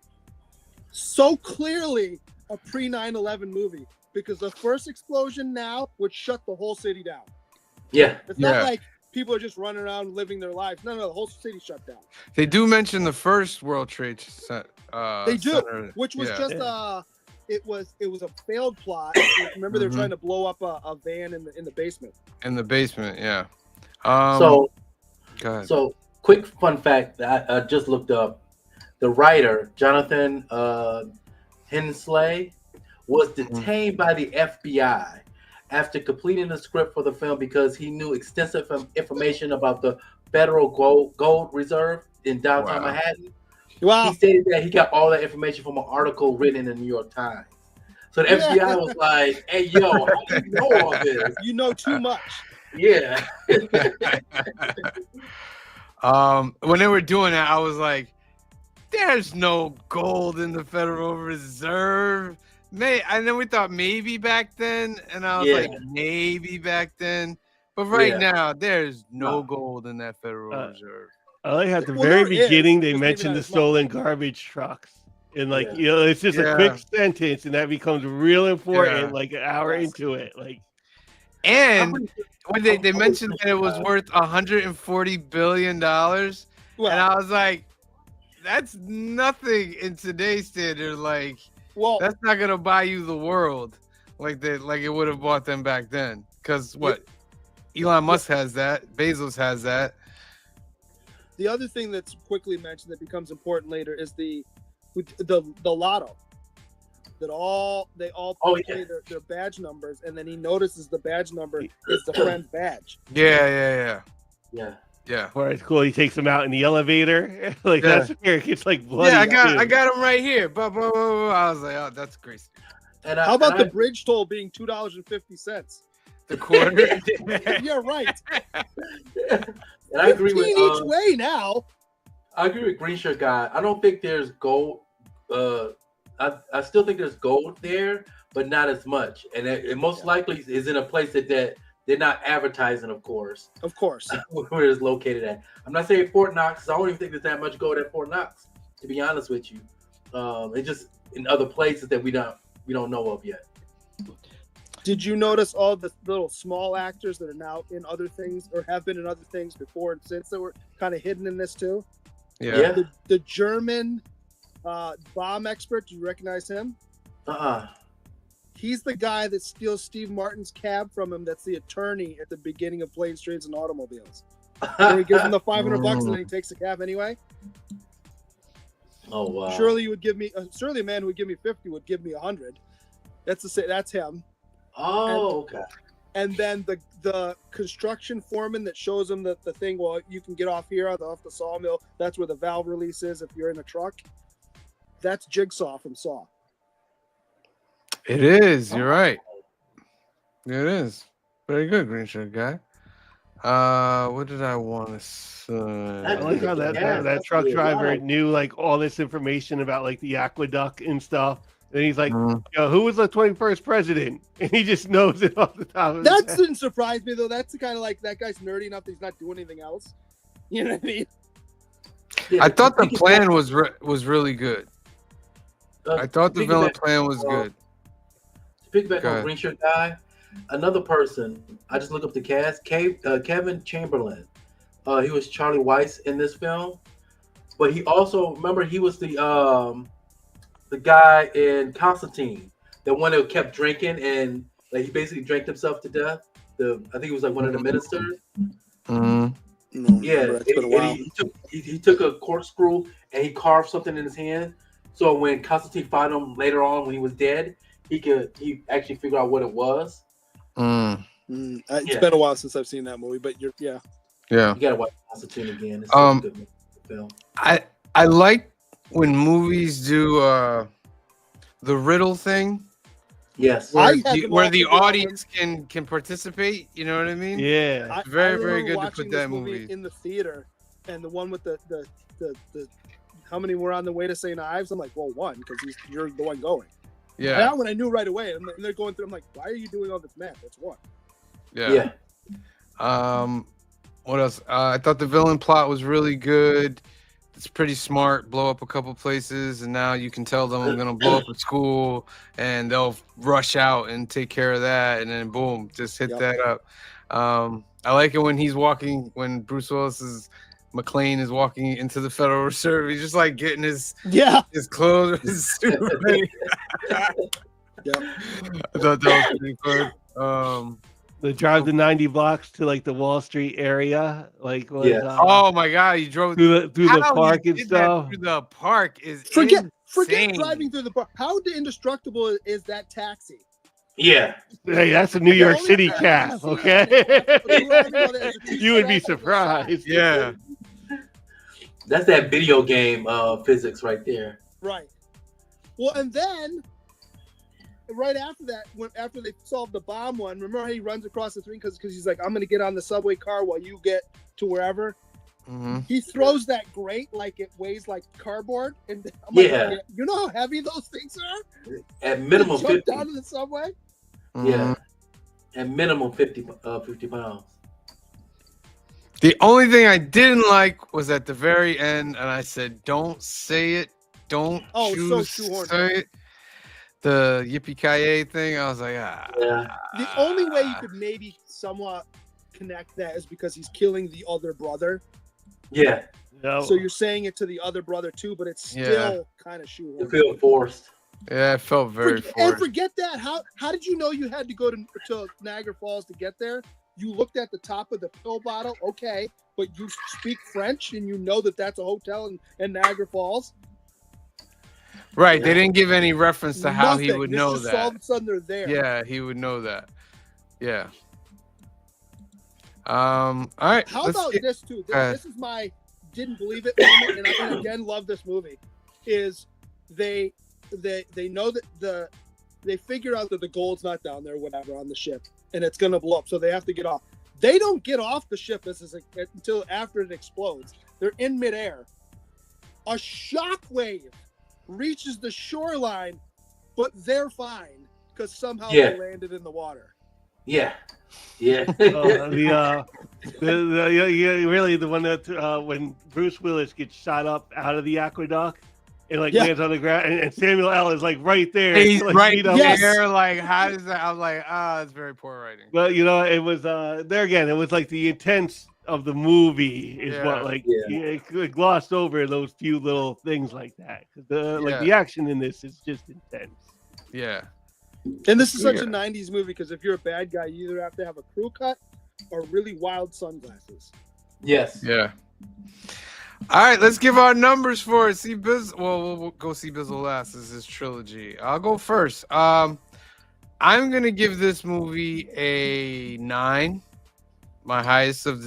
So clearly a pre-9/11 movie, because the first explosion now would shut the whole city down. Yeah. It's Yeah. not like people are just running around living their lives. No, the whole city shut down. They do mention the first World Trade They do, Center. which was Yeah. just it was a failed plot. Remember, they were trying to blow up a van in the basement. In the basement. Yeah. So Go ahead. So, quick fun fact that I just looked up: the writer Jonathan Hensley was detained by the FBI after completing the script for the film because he knew extensive information about the Federal Gold Reserve in downtown Wow. Manhattan. Wow. He stated that he got all that information from an article written in the New York Times. So the FBI was like, "Hey, yo, how do you know all this?" You know too much. Yeah. When they were doing that, I was like, "There's no gold in the Federal Reserve." And then we thought maybe back then, and I was like, maybe back then, but right now, there's no gold in that Federal Reserve. I like how at the Well, very there is, beginning they just maybe mentioned not the as much. stolen garbage trucks. And like it's just a Yeah. quick sentence, and that becomes real important Yeah. like an hour Yes. into it. Like And when they I'm mentioned that it was pretty worth $140 billion, and Well, I was like, that's nothing in today's standard. Like, well, that's not gonna buy you the world like it would have bought them back then. Because what? Elon Musk has that, Bezos has that. the other thing that's quickly mentioned that becomes important later is the lotto. That they all play their badge numbers, and then he notices the badge number is the friend's badge. Yeah. where it's cool, he takes him out in the elevator. Like Yeah. that's where it gets like bloody. Yeah, too. I got him right here. Blah, blah, blah, blah. I was like, oh, that's great. And How about the bridge toll being $2.50? The quarter. You're right. And I agree with 15 each way now. I agree with Green Shirt Guy. I don't think there's gold. I still think there's gold there, but not as much. And it most likely is in a place that they're not advertising, of course, Of course. where it's located at. I'm not saying Fort Knox, 'cause I don't even think there's that much gold at Fort Knox, to be honest with you. It's just in other places that we don't know of yet. Did you notice all the little small actors that are now in other things or have been in other things before and since that were kind of hidden in this too? Yeah. The German bomb expert, do you recognize him? He's the guy that steals Steve Martin's cab from him. That's the attorney at the beginning of Planes, Trains, and Automobiles. Where he gives him the $500 and then he takes the cab anyway. Oh wow. Surely you would give me. Surely a man who would give me 50 would give me 100. That's him. Oh, okay. And then the construction foreman that shows him the thing. Well, you can get off here off the sawmill. That's where the valve release is if you're in a truck. That's Jigsaw from Saw. It is. You're right. It is. Very good, Green Shirt Guy. What did I want to say? I like how that truck driver knew like all this information about like the aqueduct and stuff. And he's like, yo, who was the 21st president? And he just knows it off the top of his That head. didn't surprise me though. That's the kind of like that guy's nerdy enough that he's not doing anything else. You know what I mean? Yeah, I thought the to plan was really good. I thought the villain plan was good. To piggyback Go on ahead. Green Shirt Guy, another person, I just looked up the cast, Kevin Chamberlain. He was Charlie Weiss in this film, but he also remember he was the guy in Constantine, the one that kept drinking and like he basically drank himself to death. I think he was like one of the ministers. Mhm. No, Yeah, it's been a while. he took a corkscrew and he carved something in his hand. So when Constantine found him later on when he was dead, he actually figured out what it was. Mm. It's Yeah. been a while since I've seen that movie, but Yeah. You gotta watch Constantine again. It's such a good film. I like when movies do the riddle thing. Yes. Where, I had them where all the figured out audience can participate. You know what I mean? Yeah. I Very, remember very good to watching put this that movie movie. in the theater, and the one with the how many were on the way to St. Ives? I'm like, well, one, because you're the one going. Yeah. That one I knew right away, and they're going through. I'm like, why are you doing all this math? It's one. Yeah. What else? I thought the villain plot was really good. It's pretty smart. Blow up a couple places, and now you can tell them I'm gonna blow up a school, and they'll rush out and take care of that, and then boom, just hit Yep. that up. I like it when he's walking, when Bruce Willis's McLean is walking into the Federal Reserve. He's just like getting his clothes, his suit ready. Yep. I thought that was pretty fun. They drive the 90 blocks to like the Wall Street area, like was Oh my God, you drove through the how park he and did that stuff. through the park is Forget insane. driving through the park. How indestructible is that taxi? Yeah. Hey, that's a New The York only City time cab, I've seen okay? that driving on it is a You would be two-strap on the side. surprised. Yeah. That's that video game physics right there. Right. Well, and then right after that, after they solved the bomb one, remember how he runs across the screen because he's like, I'm going to get on the subway car while you get to wherever. Mm-hmm. He throws that grate like it weighs like cardboard, and I'm Yeah. like, you know how heavy those things are? At minimum To jump 50. down to the subway. Yeah. At minimum 50 pounds. The only thing I didn't like was at the very end, and I said, "Don't say it. Don't Oh, choose so to shoehorned. say it." The yippee-ki-yay thing. I was like, Yeah. The only way you could maybe somewhat connect that is because he's killing the other brother. Yeah. No. So you're saying it to the other brother too, but it's still kind of You shoehorned. feel forced. Yeah, it felt very And forced. forget that. How did you know you had to go to Niagara Falls to get there? You looked at the top of the pill bottle, okay, but you speak French and you know that that's a hotel in Niagara Falls. Right, they didn't give any reference to how he Nothing. would It's know just that. all of a sudden they're there. Yeah, he would know that. Yeah. All right. How let's about get- this too? ahead. This is my didn't believe it moment, and I again love this movie. Is they know that they figure out that the gold's not down there, whatever, on the ship, and it's gonna blow up, so they have to get off. They don't get off the ship until after it explodes. They're in midair. A shockwave reaches the shoreline, but they're fine because somehow Yeah. they landed in the water. Yeah. Yeah. Really the one that when Bruce Willis gets shot up out of the aqueduct and like Yeah. lands on the ground, and Samuel L is like right there. He's to, like, right beat up- Yes. there. Like, how does that? I'm like, it's very poor writing. But you know, it was there again. It was like the intense of the movie is Yeah. what like Yeah. it glossed over those few little things like that. Like the action in this is just intense. Yeah. And this is such Yeah. a 90s movie because if you're a bad guy, you either have to have a crew cut or really wild sunglasses. Yes. Yeah. All right, let's give our numbers for it. See Biz. Well, we'll go see Bizzle last. This is his trilogy. I'll go first. I'm gonna give this movie a 9, my highest of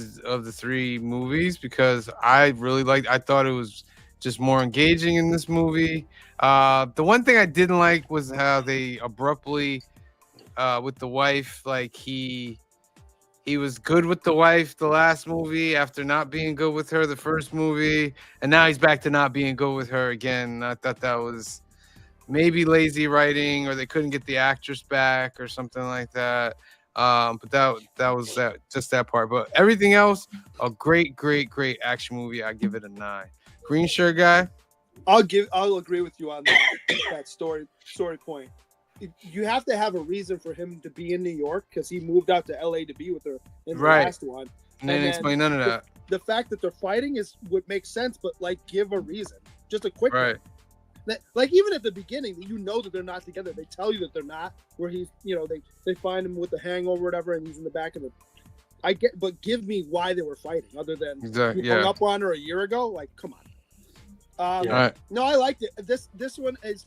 the three movies, because I really liked. I thought it was just more engaging in this movie. The one thing I didn't like was how they abruptly, with the wife, like he was good with the wife the last movie after not being good with her the first movie, and now he's back to not being good with her again. I thought that was maybe lazy writing, or they couldn't get the actress back or something like that. But that was just that part. But everything else, a great action movie. I give it a 9. Green shirt guy. I'll agree with you on that story point. You have to have a reason for him to be in New York because he moved out to LA to be with her in the Right. last one. And they didn't explain none of that. the fact that they're fighting would make sense, but like give a reason, just a quick Right. one. Like even at the beginning, you know that they're not together. They tell you that they're not. Where he's, they find him with the hangover, or whatever, and he's in the back of the. I get, but give me why they were fighting, other than Exactly. you hung Yeah. up on her a year ago. Like, come on. All right. No, I liked it. This one is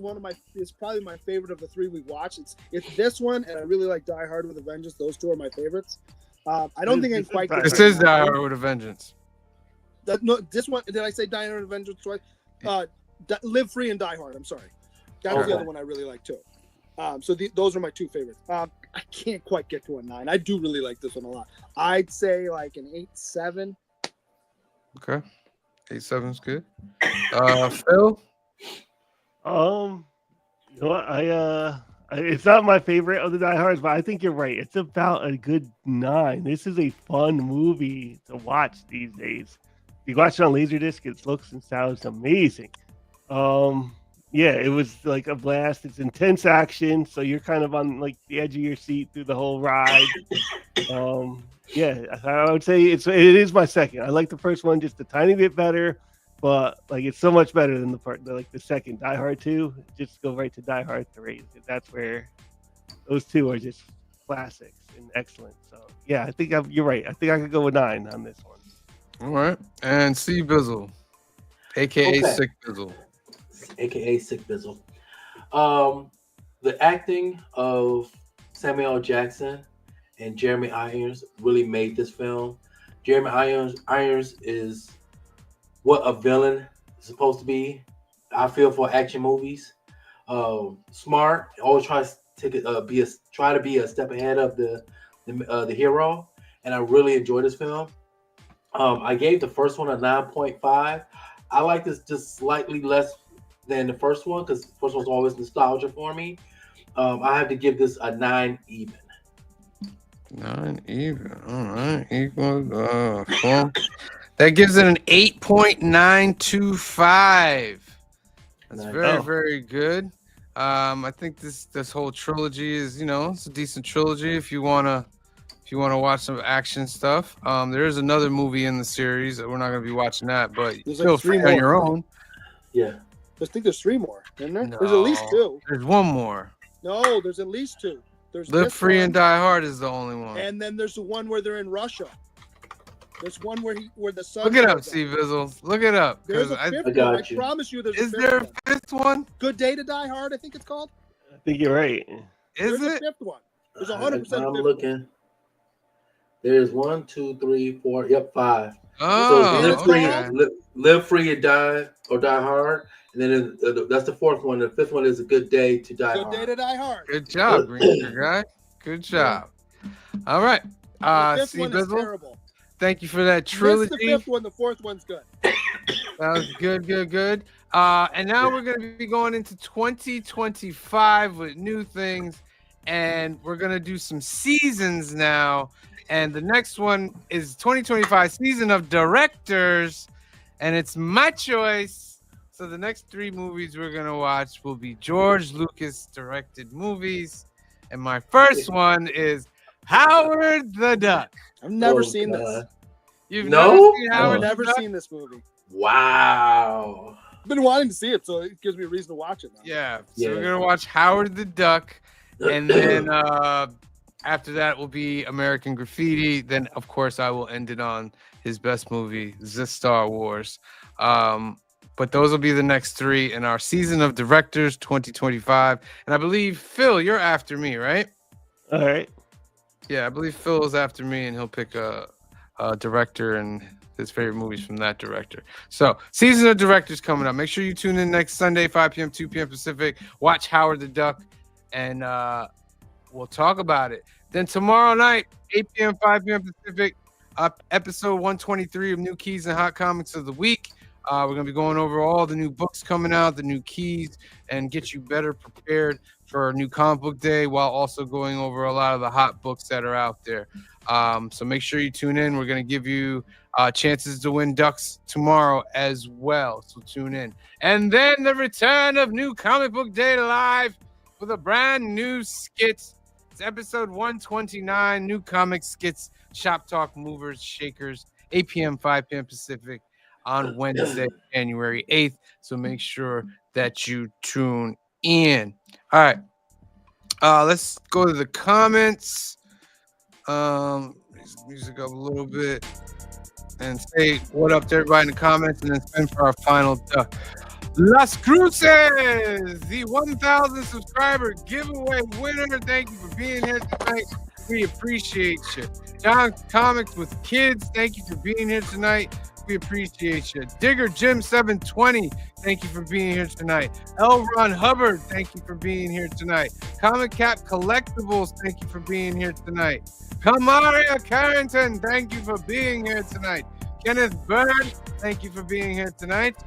is probably my favorite of the three we watched. It's this one, and I really like Die Hard with a Vengeance. Those two are my favorites. I don't think I can quite. This is Die Hard with a Vengeance. No, this one. Did I say Die Hard with a Vengeance twice? Live Free and Die Hard. I'm sorry. That was the Okay. other one I really like too. So those are my two favorites. I can't quite get to a 9. I do really like this one a lot. I'd say like an 8.7. Okay. 8.7 is good. Phil? You know what? It's not my favorite of the Die Hards, but I think you're right. It's about a good 9. This is a fun movie to watch these days. If you watch it on Laserdisc, it looks and sounds amazing. Yeah, it was like a blast. It's intense action, so you're kind of on like the edge of your seat through the whole ride. Yeah, I would say it is my second. I like the first one just a tiny bit better, but like it's so much better than the second Die Hard 2. Just go right to Die Hard 3. That's where those two are just classics and excellent. So yeah, I think you're right. I think I could go with 9 on this one. All right. And C Bizzle, aka Okay. Sick Bizzle. AKA Sick Bizzle. The acting of Samuel L. Jackson and Jeremy Irons really made this film. Jeremy Irons is what a villain is supposed to be. I feel for action movies. Smart, always tries to try to be a step ahead of the hero, and I really enjoyed this film. I gave the first one a 9.5. I like this just slightly less than the first one because the first one's always nostalgia for me. I have to give this a 9 even. 9 even. All right. Equals 4. That gives it an 8.925. That's Nice. very, Oh. very good. I think this whole trilogy is, it's a decent trilogy if you wanna watch some action stuff. There is another movie in the series. We're not gonna be watching that, but There's feel like 3 free on more. your own. Yeah. I think there's 3 more, isn't there? There's at least No. 2. There's one more. No, there's at least 2. There's Live this Free one, and Die Hard is the only one. and then there's the one where they're in Russia. There's one where the sun. Look it up, shows C Vizzle. Look it up. There's 'cause a 5th I one. got I you. promise you, there's is a 5th there a one. 5th one? Good Day to Die Hard, I think it's called. I think you're right. Is There's it? a 5th one. There's 100% I'm a 5th looking. There's 1, 2, 3, 4. Yep, 5. Oh, so okay. live free and die hard, and then that's the 4th one. The 5th one is a good day to die Good hard. Day to Die Hard. Good job, Green Sugar guy. Good job. All right. The 5th C one is Bizzle, terrible. thank you for that Missed the trilogy. 5th one. The 4th one's good. That was good. And now we're going to be going into 2025 with new things, and we're going to do some seasons now. And the next one is 2025 season of directors, and it's my choice. So the next 3 movies we're going to watch will be George Lucas directed movies. And my first one is Howard the Duck. I've never Oh, seen God. this. You've No? never seen I've Howard the never Duck? seen this movie. Wow. I've been wanting to see it, so it gives me a reason to watch it now. Yeah. So Yeah. we're going to watch Howard the Duck. And then after that will be American Graffiti. Then, of course, I will end it on his best movie, The Star Wars. But those will be the next 3 in our season of directors 2025. And I believe, Phil, you're after me, right? All right. Yeah, I believe Phil is after me, and he'll pick a director and his favorite movies from that director. So, season of directors coming up. Make sure you tune in next Sunday, 5 p.m., 2 p.m. Pacific. Watch Howard the Duck, and we'll talk about it. Then tomorrow night, 8 p.m., 5 p.m. Pacific, episode 123 of New Keys and Hot Comics of the Week. We're going to be going over all the new books coming out, the new keys, and get you better prepared for New Comic Book Day while also going over a lot of the hot books that are out there. So make sure you tune in. We're going to give you chances to win ducks tomorrow as well. So tune in. And then the return of New Comic Book Day live with a brand new skit. It's episode 129, New Comic Skits, Shop Talk, Movers, Shakers, 8 p.m., 5 p.m. Pacific on Wednesday, January 8th. So make sure that you tune in. All right. Let's go to the comments. Raise the music up a little bit and say what up to everybody in the comments and then spin for our final duck. Las Cruces, the 1,000 subscriber giveaway winner. Thank you for being here tonight. We appreciate you. John Comics with Kids, thank you for being here tonight. We appreciate you. Digger Jim 720, thank you for being here tonight. L. Ron Hubbard, thank you for being here tonight. Comic Cap Collectibles, thank you for being here tonight. Kamaria Carrington, thank you for being here tonight. Kenneth Bird, thank you for being here tonight.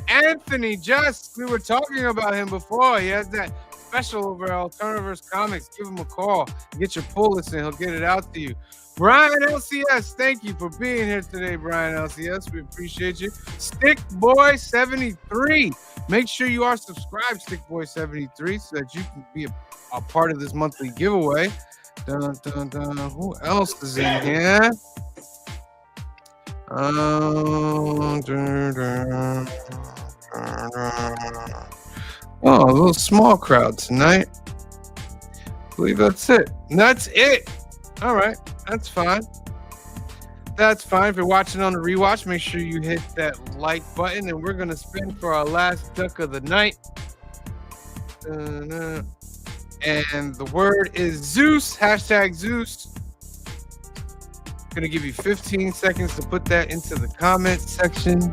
Anthony Just, we were talking about him before. He has that special over at Alternaverse Comics. Give him a call. Get your pull list and he'll get it out to you. Brian LCS, thank you for being here today, Brian LCS. We appreciate you. Stick Boy 73. Make sure you are subscribed, Stick Boy 73, so that you can be a part of this monthly giveaway. Dun, dun, dun. Who else is in here? Dun, dun. Oh, a little small crowd tonight. I believe that's it. And that's it. All right. That's fine. That's fine. If you're watching on the rewatch, make sure you hit that like button. And we're going to spin for our last duck of the night. And the word is Zeus. Hashtag Zeus. Going to give you 15 seconds to put that into the comment section.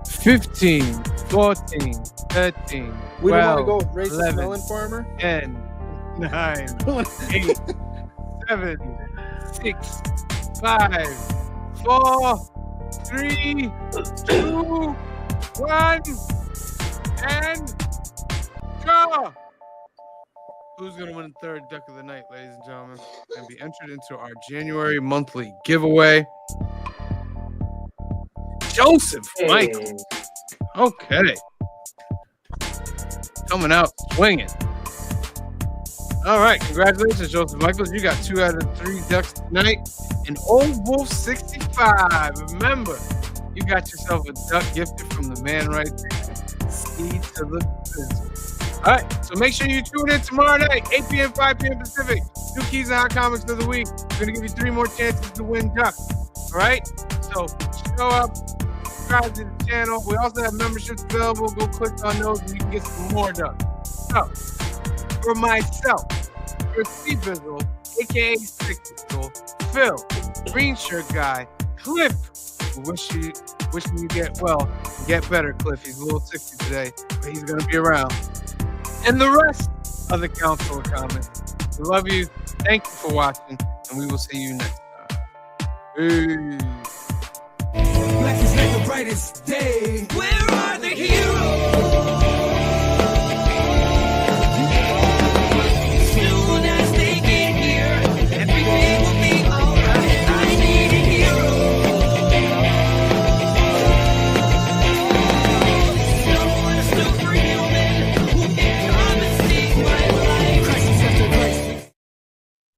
15, 14, 13, We don't want 12, to go with racist 11, melon farmer. 10, 9, 8, 7, 6, 5, 4, 3, 2, 1, and go! Who's going to win the third duck of the night, ladies and gentlemen, and be entered into our January monthly giveaway? Joseph Michael. Okay. Coming out swinging. All right. Congratulations, Joseph Michaels. You got 2 out of 3 ducks tonight. And Old Wolf 65. Remember, you got yourself a duck gifted from the man right there. Seed to the business. All right. So make sure you tune in tomorrow night, 8 p.m., 5 p.m. Pacific. 2 keys and hot comics of the week. We're going to give you 3 more chances to win ducks. All right. So show up. Subscribe to the channel. We also have memberships available. Go click on those and you can get some more done. So, for myself, for Steve Bizzle, aka Stick Bizzle, Phil, Green Shirt Guy, Cliff, wishing you get better, Cliff. He's a little sick today, but he's gonna be around. And the rest of the Council of Comics. We love you. Thank you for watching, and we will see you next time. Peace. Black is like the brightest day. Where are the heroes?